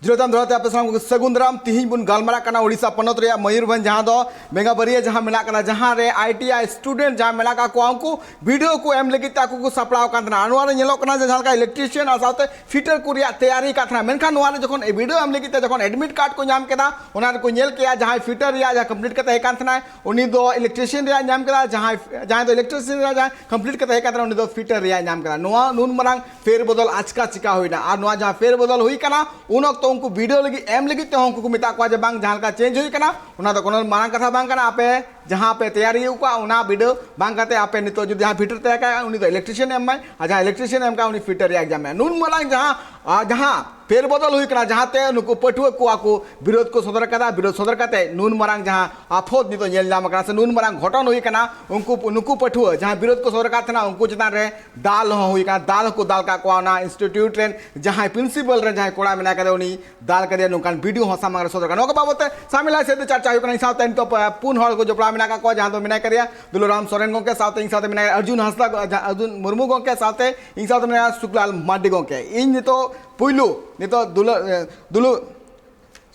जिरोताम धरते आप सगुंदराम तिहिं बुन गालमारा कना ओडिशा पनत रे मयूरभंज जहां दो बेंगा बरिया जहां मेना कना जहां रे आईटीआई स्टूडेंट जहां मेना का को अंकु वीडियो को एम लगी ताकू को सपड़ाव कांतना अनवारे नेलो कना जहां का इलेक्ट्रिशियन आसाते फिटर को रिया तैयारी काथना मेनखान नवारे जखन ए वीडियो एम लगी जखन एडमिट कार्ड को नाम केदा ओना को नेल किया जहां फिटर रिया जहां कंप्लीट कते हे कांतना उनी दो इलेक्ट्रिशियन रिया नाम केदा जहां दो इलेक्ट्रिशियन रिया जहां कंप्लीट कते हे कांतना उनी दो फिटर रिया नाम केदा नोआ नून मरांग फेर बदल आचका चिका होइना आ नोआ जहां फेर बदल हुई कना उन वक्त उनको वीडियो लगी एम लगी तो उनको को मिता को जे बांग जहां का चेंज हुई कना उना तो कोनो मारंग कथा बांग कना आपे जहां पे तैयारी हुआ उना वीडियो बांग काते आपे नितो जो जहां फिटर तय का उनी तो इलेक्ट्रिशियन एम माय आ जहां इलेक्ट्रिशियन एम का उनी फिटर एग्जाम में नून मरांग जहां फेर बदल हुई कना जहां ते नुको पटुआ को आको विरोध को सदर कदा विरोध सदर काते नून मरांग जहां आफोद नितो नेल नाम कना से नून मरांग घटन हुई कना उनको नुको पटुआ जहां विरोध को सदर कातना उनको चितान रे दाल हो हुई कना दाल को दाल का कोना इंस्टीट्यूट रेन जहां प्रिंसिपल रे जहां कोड़ा मेना करे उनी दाल करे नुकान वीडियो हो सामग्री सदर कना ओके बाबते सामिल से चर्चा हुई कना साउथ तो पुन हर को जपड़ा मेना का को जहां तो मेना करिया दुलराम सोरेन गोके साउथ इन साउथ मेना अर्जुन हंसदा अर्जुन मुर्मू गोके साउथ इन साउथ मेना सुकलाल माडी गोके इन नितो पुइलू नितो दुलु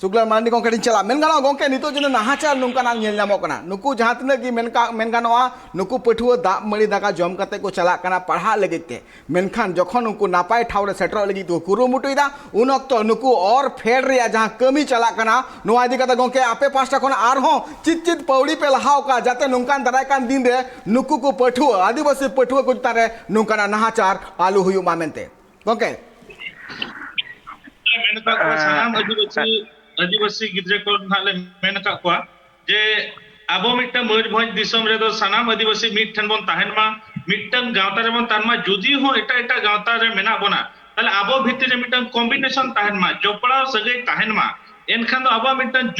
सुकलाल मांडी गोके चला मेन गाना गोके नितो जने नाहाचार नुका ना नेल नामो कना नुकु जहां तने की मेन गानोआ नुकु पठुआ दा मड़ी दाका जम कते को चला कना पढ़ा लगिते मेनखान जखन नुकु नापाय ठाव रे सेटर लगी तो कुरुमुटुइदा उन वक्त नुकु और फेड रे जहां कमी चला कना नोआ इदी कते गोके आपे पास्टा कोन आर हो चित पौड़ी पे लहाव का जाते नुकान दराय कान दिन रे नुकु को पठुआ आदिवासी पठुआ को तारे नुकाना नाहाचार आलू हुयु मामेंते गोके आदिवासी गिद्रे को नाले मेन का को जे आबो मिटन मयूरभंज दिसम रे दो सनाम आदिवासी मिट ठन बन ताहेन मा मिटन गावता रे बन तान मा जुदी हो एटा एटा गावता रे मेना बना ताले आबो भितर रे मिटन कॉम्बिनेशन ताहेन मा जोपड़ा सगे ताहेन मा एनखान दो आबो मिटन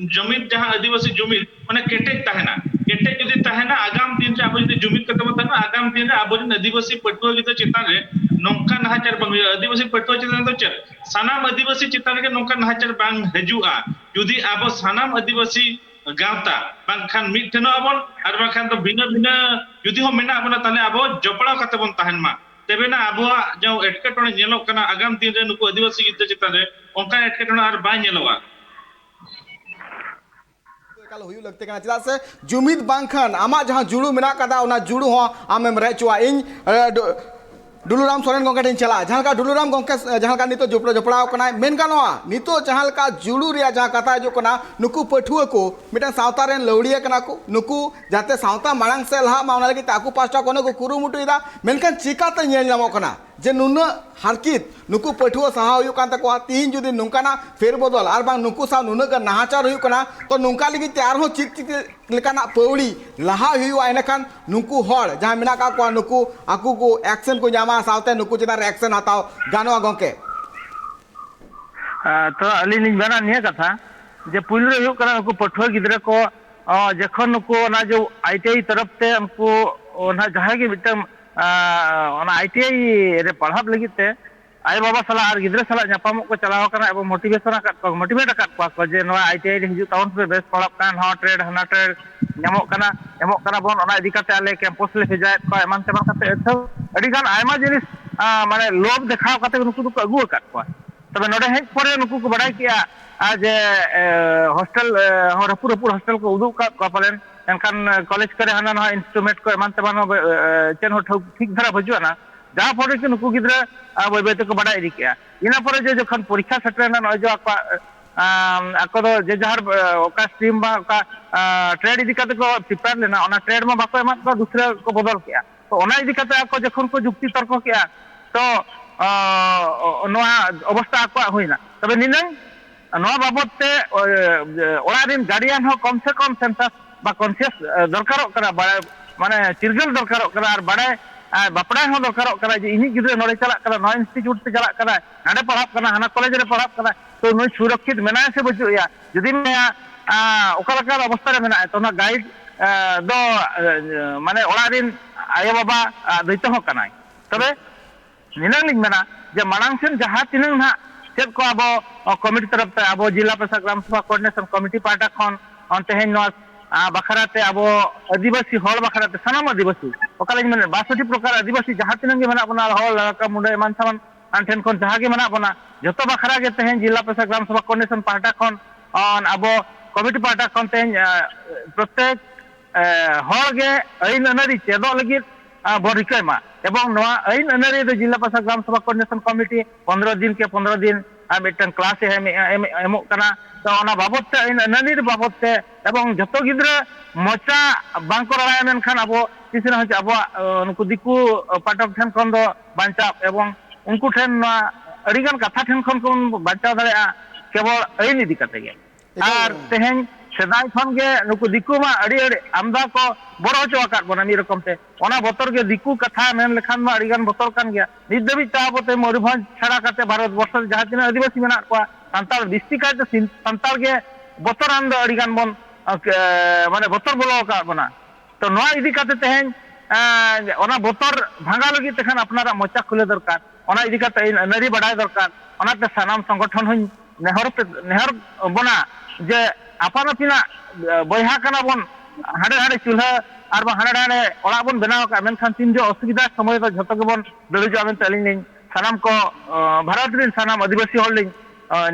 जमीन जहां आदिवासी जमीन माने केटेक ताहेना केटेक जदी ताहेना आगाम दिन रे आबो जदी जमीन कते बताना आगाम दिन रे आबो जन आदिवासी पटुआ गिते चितान रे नोंका नाहाचार बंग आदिवासी पटुआ चितान तो चल सनाम आदिवासी चितान रे नोंका नाहाचार बांग हजुआ जदी आबो सनाम आदिवासी गावता बांखान मिठन आबन आर बांखान तो भिन्न भिन्न जदी हो मेना आबना ताले आबो जपड़ा कते बन ताहेन मा तबे ना आबो जो एटकेटोने नेलो कना आगाम दिन रे नुको आदिवासी गिते चितान रे ओंका एटकेटोने आर बा नेलोवा काल हुयु लगते कना चला से जुमिद बांखान आमा जहां जुड़ू मेना कदा उना जुड़ू हो आमेम रेचुआ इन डुलुराम सोरेन गोंके चला जहां का डुलुराम गोंके जहां का नितो जपड़ाव कना मेन गानोआ नितो जहां का जुड़ू रिया जहां कथा जो कना नुकु पठुआ को मिटा सावता रेन लौड़िया कना को नुकु जाते सावता मांग से लहा मावना लगी ताकू पास्टा कोने को कुरुमुटुइदा मेनखान चिकाते नेल नामो कना जे नुना हारकित नुकु पठुआ सहा हुयु कान तको तीन जुदी नुकाना फेर बदल आर बांग नुकु सा नुना का नाहाचार हुयु कना तो नुका लगी तैयार हो चित लेकाना पौड़ी लहा हुयु आइनखान नुकु हड़ जहां मेना का को नुकु आकु को एक्शन को जामा सावते नुकु चिता एक्शन हताव गानो गोंके तो अली नि बना निया कथा जे पुइल रे हुयु कना नुकु पठुआ गिदरे को जखन नुकु ना जो आईटीआई तरफ ते हमको ओना जहां के बितम आईटीआई रे पढ़ाब लगिते आय बाबा सला आर गिद्रे सला न्यापाम को चलाव कना एवं मोटिवेशन का मोटिवेट का को जे नवा आईटीआई रे हिजु टाउन पे बेस पढ़ाब कान हा ट्रेड हना ट्रेड ᱧᱟᱢᱚᱜ ᱠᱟᱱᱟ ᱵᱚᱱ ᱚᱱᱟ ᱤᱫᱤ ᱠᱟᱛᱮ ᱟᱞᱮ ᱠᱮᱢᱯᱟᱥ ᱞᱮ ᱵᱷᱮᱡᱟᱭᱮᱫ ᱠᱚᱣᱟ ᱮᱢᱟᱱ ᱛᱮᱢᱟᱱ ᱠᱟᱛᱮ ᱟᱹᱰᱤ ᱜᱟᱱ ᱟᱭᱢᱟ ᱡᱤᱱᱤᱥ ᱢᱟᱱᱮ ᱞᱚᱵ ᱫᱮᱠᱷᱟᱣ ᱠᱟᱛᱮ ᱱᱩᱠᱩ ᱫᱚᱠᱚ ᱟᱹᱜᱩ ᱟᱠᱟᱫ ᱠᱚᱣᱟ ᱛᱚᱵᱮ ᱱᱚᱰᱮ ᱦᱮᱡ ᱯᱚᱨᱮ ᱱᱩᱠᱩ ᱠᱚ ᱵᱟᱰᱟᱭ ᱠᱮᱜᱼᱟ ᱡᱮ ᱦᱚᱥᱴᱮᱞ ᱨᱟᱹᱯᱩᱫ ᱦᱚᱥᱴᱮल को उदुग काद को पालन एनखान कॉलेज करे हना ना इंस्ट्रूमेंट को एमान तेमान चेन हो ठीक धरा बजुआ ना जहां पर के नुकु गिद्रा बय बय को बडा इदी के इना पर जे जखन परीक्षा सेटरना न जो आको दो जे जहार ओका स्ट्रीम बा ओका ट्रेड इदी कते को प्रिपेयर लेना ओना ट्रेड में बाको एमान को दूसरे को बदल के तो ओना इदी कते आको जखन को जुक्ति तर्क के तो नोआ अवस्था आको होइना तबे निनंग नोआ बाबत ते ओरा दिन गार्डियन हो कम से कम सेंसस बा कॉन्शियस दरकार करा माने चिरगल दरकारों करा और बड़े बापड़ा हो दरकारों करा जे इन्हीं गिद्रे नोड़े चलाक करा नॉ इंस्टीट्यूट से चलाक करा नाडे पढ़ाप करा हाना कॉलेज रे पढ़ाप करा तो नुई सुरक्षित मेना से बचु या जदि में ओकलका अवस्था रे मेना तो ना गाइड दो माने ओड़ारिन आयो बाबा दैतो हो कनाय तबे निनालिंग मेना जे मांग सेन जहां तिनंग ना चेक को अब कमिटी तरफ ते अब जिला प्रशासन ग्राम सभा कोऑर्डिनेशन कमिटी पार्टा खन अंते हेन बखराते अब आदिवासी हल बखराते सानाम आदिवासी ओकाले माने 62 प्रकार आदिवासी जहां तिनंग मेना बना हल लड़का मुंडे मान सामान आनठेन खन जहां गे मेना बना जतो बखरा गे तेहन जिला प्रशासन ग्राम सभा कोऑर्डिनेशन पार्टा खन और अब कमिटी पार्टा खन तेहन प्रत्येक हल गे आईन अनारी चेदो लगी बरिकमा एवं नवा आईन अनारी दो जिला प्रशासन ग्राम सभा कोऑर्डिनेशन कमिटी 15 दिन के 15 दिन मिटन क्लास एमो कना तो ओना बाबत ते आईन अनारी बाबत ते एवं जतो गिद्रा मोचा बांको रडाय मेनखान अबो तिसिना हज अबो उनको दिकु पाटक ठन खन दो बांचा एवं उनको ठन अडिगान कथा ठन खन को बांचा दाड़ेया केवल आईन इदी कते गे आर तेहेन सेदाय खन गे नुकु दिकु मा अड़ी अड़ी आमदा को बड़ो हचो आकात बना मी रकम ते ओना बोतर गे दिकु कथा मेन लेखान मा अड़ीगान बोतर कान गया नित दबी चाबते मयूरभंज छाड़ा काते भारत वर्ष जहां तिना आदिवासी मेना को संताल डिस्ट्रिक्ट काते संताल गे बोतरान दो अड़ीगान बन माने बोतर बोलो का बना तो नोआ इदी काते तेहेन ओना बोतर भांगा लगी तखन अपनारा मोचा खुले दरकार ओना इदी काते नरी बडाय दरकार ओनाते सानाम संगठन हन नेहर बना जे आपान अपिना बयहा कना बन हाड़े हाड़े चूल्हा और हाड़े हाड़े ओड़ा बन बनाव का मेनखान तीन जो असुविधा समय तो झतो गेबन दलिजो आबेन तलिन सानाम को भारत रिन सानाम आदिवासी हल लिन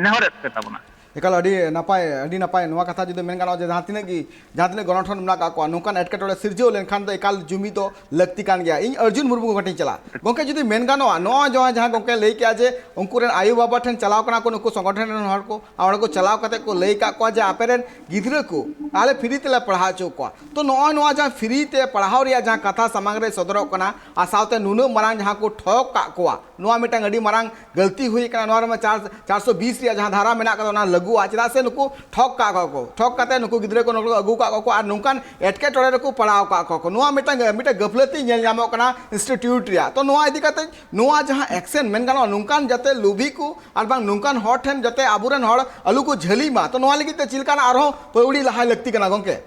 नेहर केताबना एकाल अड़ी नपाय नवा कथा जुदे मेन गानो जे जहां तिने गणठन मेना का नोकान एटकेटोड़े सिरजो लेनखान दो एकाल जुमी तो लक्ति कान गया इन अर्जुन मुर्मू गटे चला गोंके जुदे मेन गानो नो जो जहां गोंके लई के जे उनको रेन आयु बाबा ठन चलाव कना को नुको संगठन रेन हर को चलाव कते को लई का को जे आपेरेन गिद्रा को आले फ्री तेला पढ़ा चो को तो नो जहां फ्री ते पढ़ाव रिया जहां कथा समांग रे सदरो कना आ सावते नुनो मरांग जहां को ठोक का कोआ नो मिटांग अड़ी मरांग गलती हुई कना नो में 420 रिया जहां धारा मेना का ना चेदा से नुकु ठोक का को ठोक काते नुकु गिद्रे को नुकु अगु का को आर नुकान एटके टोड़े रकु पढ़ाव का को नुआ मिटे गफलती नेल नामो कना इंस्टीट्यूट रिया तो नुआ इदी काते नुआ जहां एक्शन मेन गानो नुकान जते लुभी को आर बांग नुकान हॉट ठेन जते आबुरन हॉड़ अलु को झली मा तो नुआ लगी ते चिलकाना आरो पौड़ी लहा लगती कना गोंके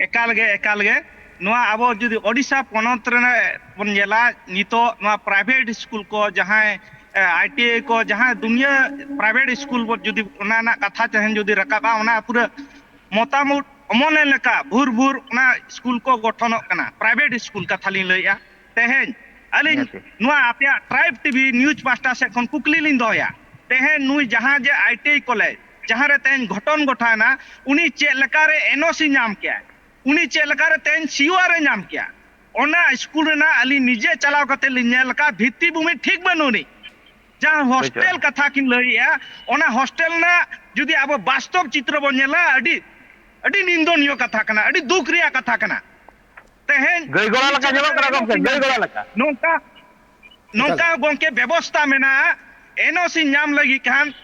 एकाल गे नुआ अब जुदी ओडिशा पनत रे बन जेला नितो नुआ प्राइवेट स्कूल को जहां ITI को जहां दुनिया प्राइवेट स्कूल जुदी ना कथा चाहें जुदी रकाबा ओना पूरा मोतामुट अमने लेका भूर भूर ओना स्कूल को गठन कना प्राइवेट स्कूल कथा लिन लइया तेहेन अलिन नुआ आपया ट्राइब टीवी न्यूज पास्टा से खन कुकली लिन दोया तेहेन नुई जहां जे ITI कॉलेज जहां रे तेन घटन गठाना उनी चे लकारे NOC नाम क्या उनी चे लकारे तेन COR रे नाम क्या ओना स्कूल ना अली निजे चलाव कते लिनेल का भित्ति भूमि ठीक बनुनी जहां हॉस्टल कथा किन लइया ओना हॉस्टल ना जुदी अब वास्तव चित्र बनेला अडी निंदनीय कथा कना अडी दुख रिया कथा कना तेहेन गईगोड़ा लका जब करा गम गईगोड़ा लका नोका गोंके व्यवस्था मेना NOC नाम लगी खान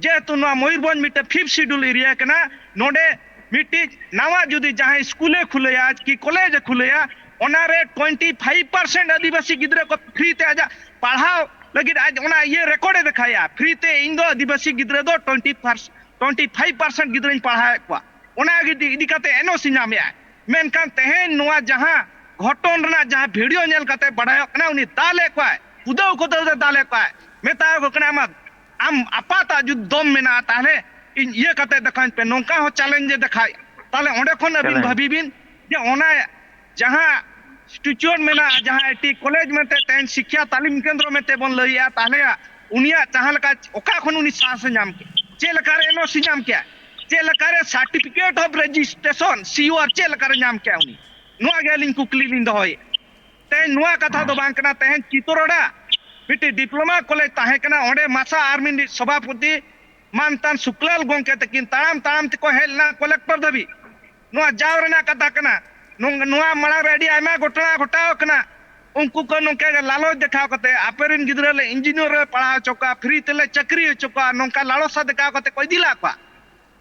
जे तुना मयूरभंज मिटे 5th शेड्यूल एरिया कना नोडे मिटी नवा जुदी जहां स्कूले खुलेया कि कॉलेज खुलेया ओना रे 25% आदिवासी गिद्रे को फ्री ते आजा पढ़ाओ लगी आज ओना ये रिकॉर्ड दिखाया फ्री ते इन दो आदिवासी गिद्रे दो 25% गिद्रे पढ़ाए को ओना इदी काते NOC नाम या मेनकान तेहेन नुआ जहां घटन रना जहां वीडियो नेल काते बढ़ायो कना उनी दाले को उदौ को दाले को मेता को कना आम आपाता जु दम मेना ताले इन ये काते देखान पे नोका हो चैलेंज देखाय ताले ओंडे खन अबिन भाबीबिन जे ओना जहां इंस्टीट्यूट मेना जहां ITI कॉलेज में तेन शिक्षा तालीम केंद्र में ते बन लइया ताले उनिया जहां लका ओका खन उनी सास नाम के चे लकारे NOC नाम के चे लकारे सर्टिफिकेट ऑफ रजिस्ट्रेशन COR चे लकारे नाम के उनी नुआ गेलिन कुकली लिन दहोय ते नुआ कथा दो बांग कना तेन चितोरडा मिटी डिप्लोमा कॉलेज ताहे कना ओंडे मासा आर्मी सभापति मानतान शुक्लाल गोंके तकिन ताम ते को हेलना कलेक्टर दबी नुआ जावरना कथा कना नुआ मड़ा रेडी आयमा घटना घटाव कना उनको को नोके लालो देखाव कते आपेरिन गिद्रे ले इंजीनियर रे पढ़ा चोका फ्री तेले चक्री चोका नोका लालोसा देखाव कते कोई दिला को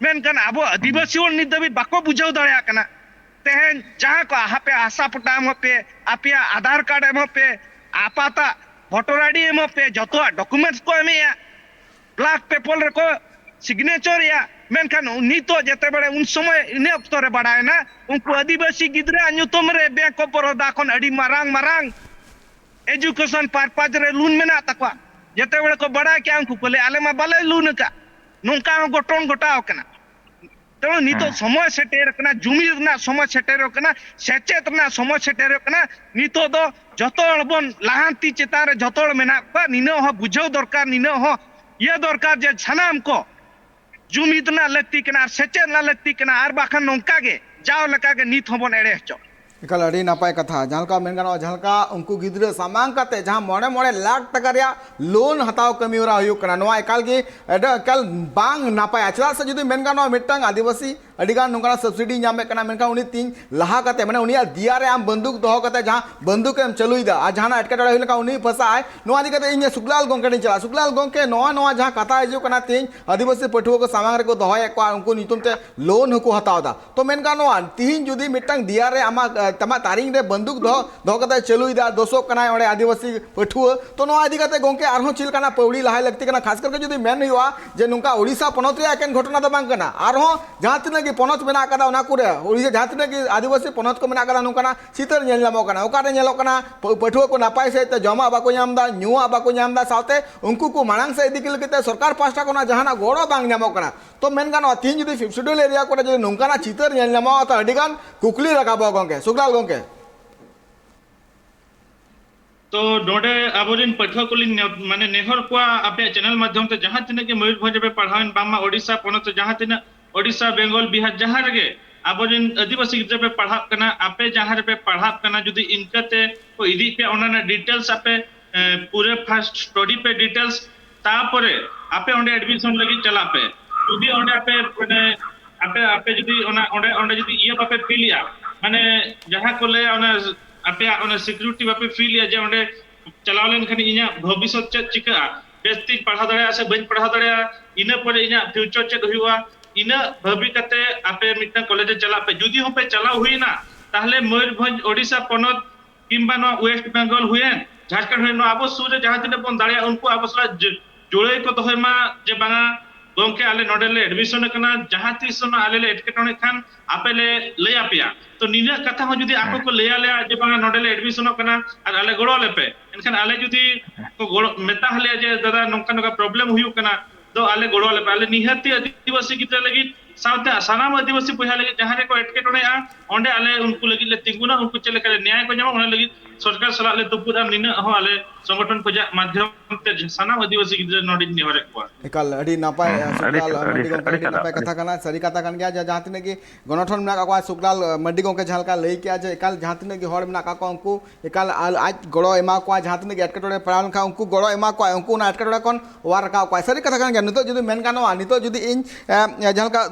मेनकन आबो आदिवासी नित दबी बाको बुझाव दड़या कना तेहन जहाँ को हापे आशा पटा एम पे आपे आधार कार्ड एम पे आपाता भोटर आईडी एम पे जो डॉक्यूमेंट्स को एम ब्लैक पेपर को सिग्नेचर या मेनखान नितो जेते बड़े उन समय इने अक्तो रे बड़ायना उनको आदिवासी गिद्रा नुतुम रे बैंक ऑफ बड़ौदा खन अडी मारांग मारांग एजुकेशन पर्पज रे लोन मेना तकवा जेते बड़े को बड़ा क्या उनको कोले आले मा बाले लोन का नोंका गोटन गोटाव कना तेणु नितो समय सेटेर कना जुमी ना समय सेटेर कना सेचेत ना समय सेटेर कना नितो दो जतोल बन लाहांती चेतान रे जतोल मेना बा निनो हो बुझो दरकार निनो हो ये दरकार जे सनाम को जुमीद ना लगती कना सेचेत ना लगती कना आर बाखन नोंका गे जाओ लका के नित होबन एड़े हचो इकाल अड़ी नापाय कथा जहाँ का मेन गाना जहाँ का उनको गिद्रे सामांग करते जहाँ मोड़े मोड़े लाख टका रिया लोन हताव कमी हो रहा हो कना नोआ इकाल की इकाल बांग नापाय चला से जुदी मेन गाना मिट्टंग आदिवासी अड़ीगान नोंका सब्सिडी नामे कना मेनका उनी तीन लहा करते मैंने उनी दिया रे आम बंदूक दोहो करते जहाँ बंदूक एम चलुईदा आज जहाँ एटकेटोड़े हुई उनी फसाए नोआ दिकते इन सुखलाल गोंके चला सुखलाल गोंके नोआ नोआ जहाँ कथा हिजू कना तीन आदिवासी पठुआ को सामांग रे को दोहोय को उनको नितुम ते लोन को हतावदा तो मेन गाना तीन जुदी मिट्टंग दिया रे आमा तमा तारिंग रे बंदूक दो कते चलुईदा दोसो कना ओडे आदिवासी पठुआ तो नोआ इदी कते गोंके आरहों चिल कना पौड़ी लहाय लगती कना खास करके जुदी मेन हुआ जे नुका ओडिशा पनत रे एकेन घटना दो बांग कना आरहों जहाँ तिना की पनत मेना कदा ओना कुरे ओडिशा जहाँ तिना की आदिवासी पनत को मेना कदा नुकाना चितर नेल नामो कना ओकारे नेलो कना पठुआ को नापाय से ते जमा बाको नामदा न्युआ बाको नामदा साथे उनको को मांग से इदी के सरकार पास्टा कोना जहाना गोड़ो बांग नामो कना तो मेन गाना तीन जुदी फिफ्थ शेड्यूल एरिया को जुदी नुकाना चितर नेल नामो तो अडिगान कुकली रखाबो गोंके सुखलाल गोंके तो नोडे आबोरिन पठुआ को माने नेहर को आपे चैनल माध्यम से जहां तिने के मयूरभंज पे पढ़ावन बामा ओडिशा पनत जहां तिने ओडिशा बेंगल बिहार जहां रे आबोरिन आदिवासी गिद्रा पे पढ़ा कना आपे जहां रे पे पढ़ा कना जुदी इनकते को इदी पे ओना डिटेल्स आपे पूरे फर्स्ट स्टडी पे डिटेल्स तापरे आपे ओंडे एडमिशन लगी चला पे जुदी ओंडे आपे माने आपे आपे जुदी ओना ओंडे ओंडे जुदी ये बापे फिलिया माने जहां को ले ओना आपे ओना सिक्योरिटी बापे फिलिया जे ओंडे चलावलेन खनि इना भविष्य चे चिका बेस्ती पढ़ा दड़या से बन पढ़ा दड़या इना परे इना फ्यूचर चे हुआ इना भवि कते आपे मिटना कॉलेज चला पे जुदी हो पे चला हुई ना ताहले मयूरभंज ओडिशा पनत किंबा नो वेस्ट बेंगल हुएन झारखंड हुएन आबो सूरे जहां तिने बन दड़या उनको आबसला जोड़े को दोहमा जे बांगा गोंके आले नोडेले एडमिशन कना जहां तीस न आले एटकेटोने खान आपेले ले आपिया तो निना कथा हो जुदी आपको को ले आले जे बांगा नोडेले एडमिशन कना और आले गोड़ो लेपे एनखान आले जुदी को गोड़ो मेता हले जे दादा नोंका नोका प्रॉब्लम हुयु कना तो आले गोड़ो लेपे आले निहती आदिवासी गिद्रा लगी सावते सानाम आदिवासी बहा लगी जहां रे को एटकेटोने आ ओंडे आले उनको लगी ले तिंगुना उनको चले करे न्याय को जमा ओना लगी सरकार सलाह ले तुपुदा निना हो आले संगठन को माध्यम ते सानाम आदिवासी गिद्रा नोडी निहरे को एकाल अड़ी नापाय सुखलाल मंडी गोंके नापाय कथा कना सरी कथा कन गया जहां तिने की गणठन मेना का सुखलाल मंडी गोंके झलका लई किया जे एकाल जहां तिने की हर मेना का उनको एकाल आज गड़ो एमा को जहां तिने की एटकेटोड़े पड़ावन खा उनको गड़ो एमा को उनको ना एटकेटोड़े कोन वार का सरी कथा कन गया नितो जुदी मेन गानवा नितो जुदी इन झलका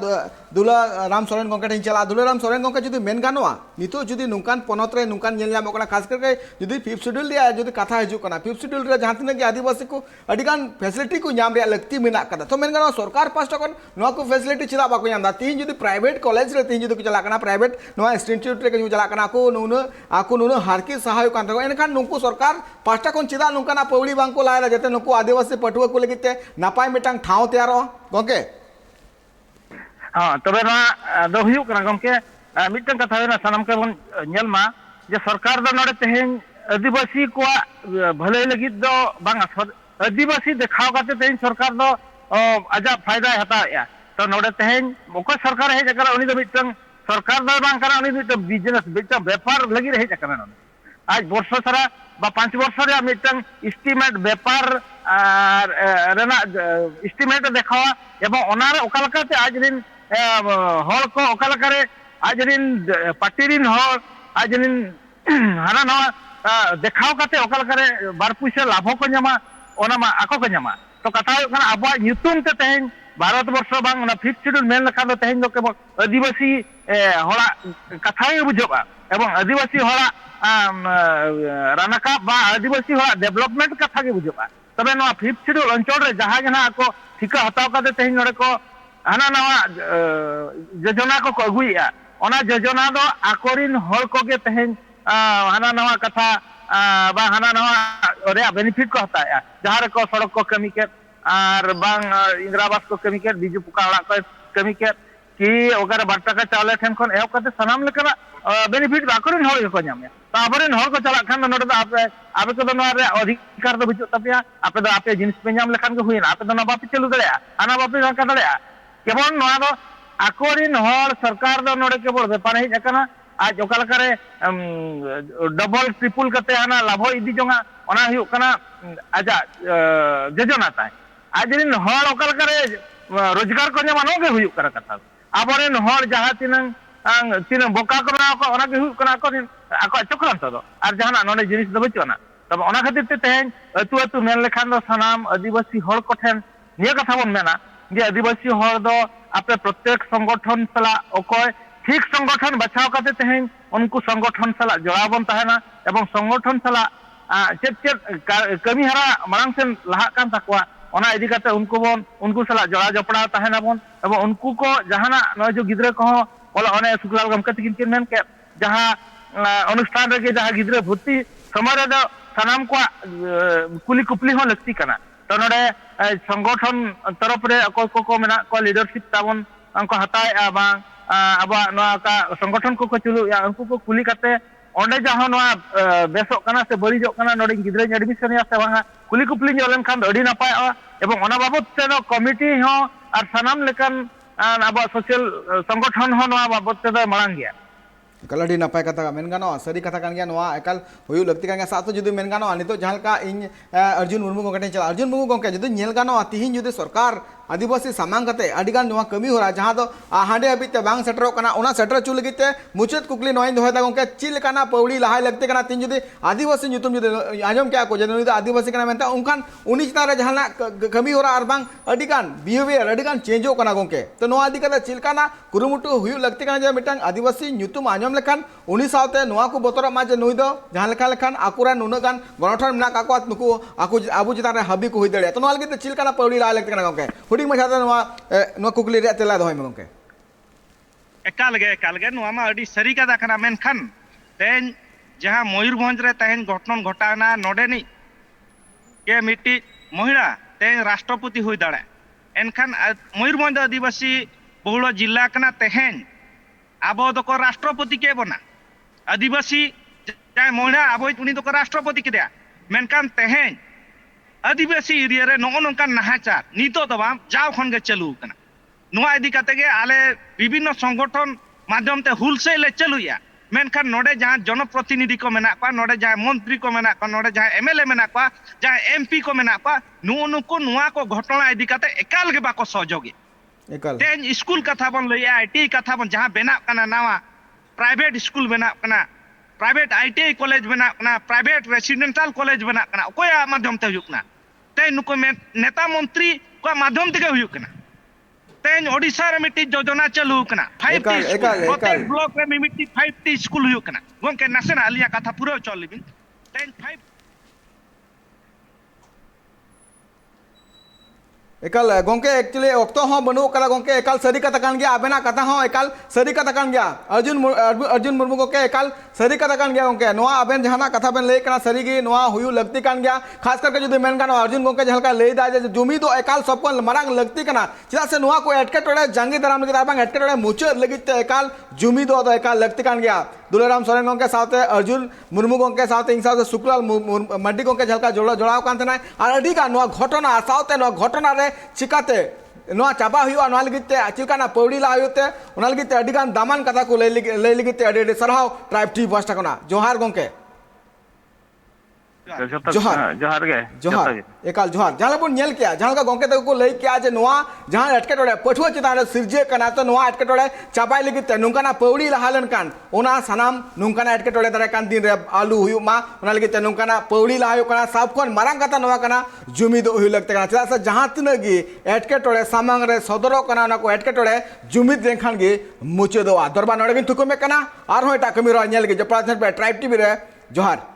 दुला राम सोरेन गोंके ठिन चला दुला राम सोरेन गोंके जुदी मेन गानवा नितो जुदी नुकान पनत रे नुकान नेल नामो कना खास करके जुदी फिफ्थ शेड्यूल दिया जुदी कथा हिजु कना फिफ्थ शेड्यूल रे जहां तिने की आदिवासी को अडिगान फैसिलिटी को नाम रे लगती मेना कदा तो मेन गानवा सरकार पास्टा कोन नो को फैसिलिटी चिदा बाको नामदा तीन जुदी प्राइवेट कॉलेज रे तीन जुदी को चला कना प्राइवेट नो इंस्टीट्यूट रे को चला कना को नुनो हारकी सहाय कान रे एनखान नुको सरकार पास्टा कोन चिदा नुकाना पौड़ी बांको लायला जते नुको आदिवासी पटुआ को लगिते नापाय मिटांग ठाव तैयार गोंके हाँ तबे ना दो हुयु कना गमके मिटन कथा ना सनम के बन नेलमा जे सरकार दो नडे तेहेन आदिवासी को भले लगी दो बांगा आदिवासी देखाव काते तेहेन सरकार दो आजा फायदा हता या तो नडे तेहेन मोको सरकार हे जकरा उनी दो मिटन सरकार दो बांग करा उनी दो बिजनेस बिटा व्यापार लगी रहे जकरा आज वर्ष सारा बा 5 वर्ष रे मिटन एस्टिमेट व्यापार रेना एस्टिमेट देखावा एवं ओनारे ओकालकाते आज दिन हर को ओकालकारे आज दिन पार्टीरिन हर आज दिन हाना नवा देखाव काते ओकालकारे बार पैसा लाभ को न्यामा ओना मा आको को न्यामा तो कथा हुयु कना आबो न्यूतुम ते तेहेन भारत वर्ष बांग ना फिफ्थ शेड्यूल मेन लखा दो तेहेन दो के आदिवासी हड़ा कथा ही बुझोबा एवं आदिवासी हड़ा रानाका बा आदिवासी हड़ा डेवलपमेंट कथा के बुझोबा तबे नो फिफ्थ शेड्यूल अंचल रे जहां जना को ठिका हताव काते तेहेन नडे को हाना नवा योजना को अगुइया ona jojona do akorin hol koge tehen hana nawa katha ba hana nawa ore benefit ko hata ya jahar ko sadak ko kami ke ar bang indrabas ko kami ke biju puka orak ko kami ke ki ogar bar taka chawle then khon ehop kate sanam lekana benefit akorin hol ko nyam ya ta abarin hol ko chalak khan node do ape ko do noa re adhikar do bichu tapya ape do ape jinis pe nyam lekhan ko huina ape do na bapi chalu dare ana bapi ka dare kebon noa do akorin hol sarkar do node ke bol bepan hej akana आज ओकालकारे double triple कते हना लाभ इदी जोंगा ओना हुयु कना आजा योजना ताय आजरिन हर ओकालकारे रोजगार को ᱧᱟᱢᱟ गे हुयु करा कथा आबरेन हर जहां तीन बोका करा को ओना के हुयु कना को आको चक्रांत दो आर जहाना नोने जिनिस दो बचोना तब ओना खातिर ते तेन अतु अतु मेन लेखान दो सनाम आदिवासी हर कोठेन निया कथा बन मेना जे आदिवासी हर दो आपे प्रत्येक संगठन सला ओकोय ठीक संगठन बचाव करते तेहें उनको संगठन सला जोड़ाबन तहना एवं संगठन सला चेत चेत कमी हरा मांग से लहा कान तकवा ओना इदी करते उनको सला जोड़ा जपड़ा तहना बन एवं उनको को जहाना न जो गिद्रे को बोला ओने सुकलाल गमके तिकिन मेन के जहां अनुष्ठान रे जहां गिद्रे भर्ती समारे दो सनाम को कुली कुपली हो लगती कना तो नडे संगठन तरफ रे को मेना को लीडरशिप ताबन अंको हताय बा अब संगठन को चलू या उनको को कुली करते ओंडे जहां बेसो कना से बड़ीजो कना नोडे गिद्रे एडमिशन या से वहां कुली कुपली जोलन खान अड़ी नपाय एवं ओना बाबत से कमिटी हो और सनाम लेकन अब सोशल संगठन हो बाबत से मांग गया कल अड़ी नपाय कथा मेन गानो सरी कथा कान गया नोआ एकल हुयु लगती कान गया साथ जुदी मेन गानो नितो जहां का इन अर्जुन मुर्मू गोंके चला अर्जुन मुर्मू गोंके जुदी नेल गानो तिहिन जुदी सरकार आदिवासी सामांग कते अडिगान नोआ कमी होरा जहां दो हांडे अबिते बांग सेटरो कना ओना सेटर चु लगिते मुचत कुकली नोइन दोहदा गोंके चिल कना पौड़ी लहाय लगते कना तीन जुदी आदिवासी nyutum जुदी आजम क्या को जनु आदिवासी कना मेनता उनखान उनी चिता रे जहां कमी होरा आर बांग अडिगान बिहेवियर अडिगान चेंजो कना गोंके तो नोआ आदि कते चिल कना कुरुमुटु हुयु लगते कना जे मिटांग आदिवासी nyutum आजम लेखान उनी सावते नोआ को बोतरा मा जे नुई दो जहां लेखा लेखान आकुरा नुना गान गणठन मेना काको नुकु आबु चिता रे हबी को हुई दड़े तो नोआ लगिते चिल कना पौड़ी लहाय लगते कना गोंके हुडी मछा कुकली रे तेला दोहय में गोंके एकाल गे नोआ मा अडी सरी कथा कना मेनखान तेन जहां मयूरभंज रे तेन घटना घटाना नोडेनी के मिट्टी महिला तेन राष्ट्रपति हुई दाड़े एनखान मयूरभंज आदिवासी बहुल जिला कना तेहेन आबो दको राष्ट्रपति के बना आदिवासी जाय महिला आबो उनी दको राष्ट्रपति के दिया मेनखान तेहेन आदिवासी एरिया रे नो नोंकान नाहाचार नितो दो बाम जाव खन गे चालू कना नोआ इदी काते गे आले विभिन्न संगठन माध्यम ते हुलसे ले चालूया मेनखान नोडे जहां जनप्रतिनिधि को मेना पा नोडे जहां मंत्री को मेना पा नोडे जहां एमएलए मेना पा जहां एमपी को मेना पा नुको नुआ को घटना इदी काते एकाल गे बाको सहयोगी एकाल तेन स्कूल कथा बन लइया आईटी कथा बन जहां बेना कना नावा प्राइवेट स्कूल बेना कना प्राइवेट आईटीआई कॉलेज बना कना प्राइवेट रेसिडेंशियल कॉलेज बना कना कोया माध्यम ते हुयुक ना ते नुको नेता मंत्री को माध्यम ते हुयुक ना तेन ओडिशा रे मिट्टी योजना चालू कना 5 प्रत्येक ब्लॉक रे मिट्टी 5 स्कूल हुयुक कना गोंके नासेना अलिया कथा पूरा चल लिबिन तेन 5 एकल गोंके एक्चुअली ऑक्तो हो बनु कला गोंके एकल सरी कथा कान गया आबेना कथा हो एकल सरी कथा कान गया अर्जुन मुर्मू गोंके एकल सरी कथा कान गया गोंके नोआ आबेन जहाना कथा बेन ले कना सरी गी नोआ हुयु लगती कान गया खास करके जुदी मेन गानो अर्जुन गोंके जहलका ले दा जे जुमी दो एकल सब को मरांग लगती कना चिदा से नोआ को एटके टोडे जंगी दराम लगी बांग एटके टोडे मुचे लगिते एकल जुमी दो एकल लगती कान गया दुलेराम सोरेन गोंके साथे अर्जुन मुर्मू गोंके साथे इन साथे सुकलाल मड्डी गोंके जहलका जोड़ाव कान तनाय आर अडी का नोआ घटना साथे नोआ घटना रे चिकाते नोआ चाबा हुआ नोआ लगिते चिलकाना पौड़ी ला हुते ओना लगिते अडिगान दामान कथा को ले लगिते अडी सरहाव ट्राइब टी बस्टा कोना जोहार गोंके जोहार एकाल जोहार जहां बन नेल किया जहां का गोंके तक को लई किया जे नोआ जहां अटके टोडे पठुआ चितान सिरजे कना तो नोआ अटके टोडे चाबाई लगिते नुंकाना पौड़ी लहालन कान ओना सनाम नुंकाना अटके टोडे दरे कान दिन रे आलू हुयु मा ओना लगिते नुंकाना पौड़ी लहायो कना सब कोन मारांग कथा नोआ कना जुमी दो हुय लगते कना चिदा से जहां तिनगी अटके टोडे सामांग रे सदरो कना ना को अटके टोडे जुमिद रेखान गे मुचे दो दरबा नोडे बिन थुको में कना आर होय टा कमी रो नेल गे जपड़ा ट्राइब टीवी रे जोहार।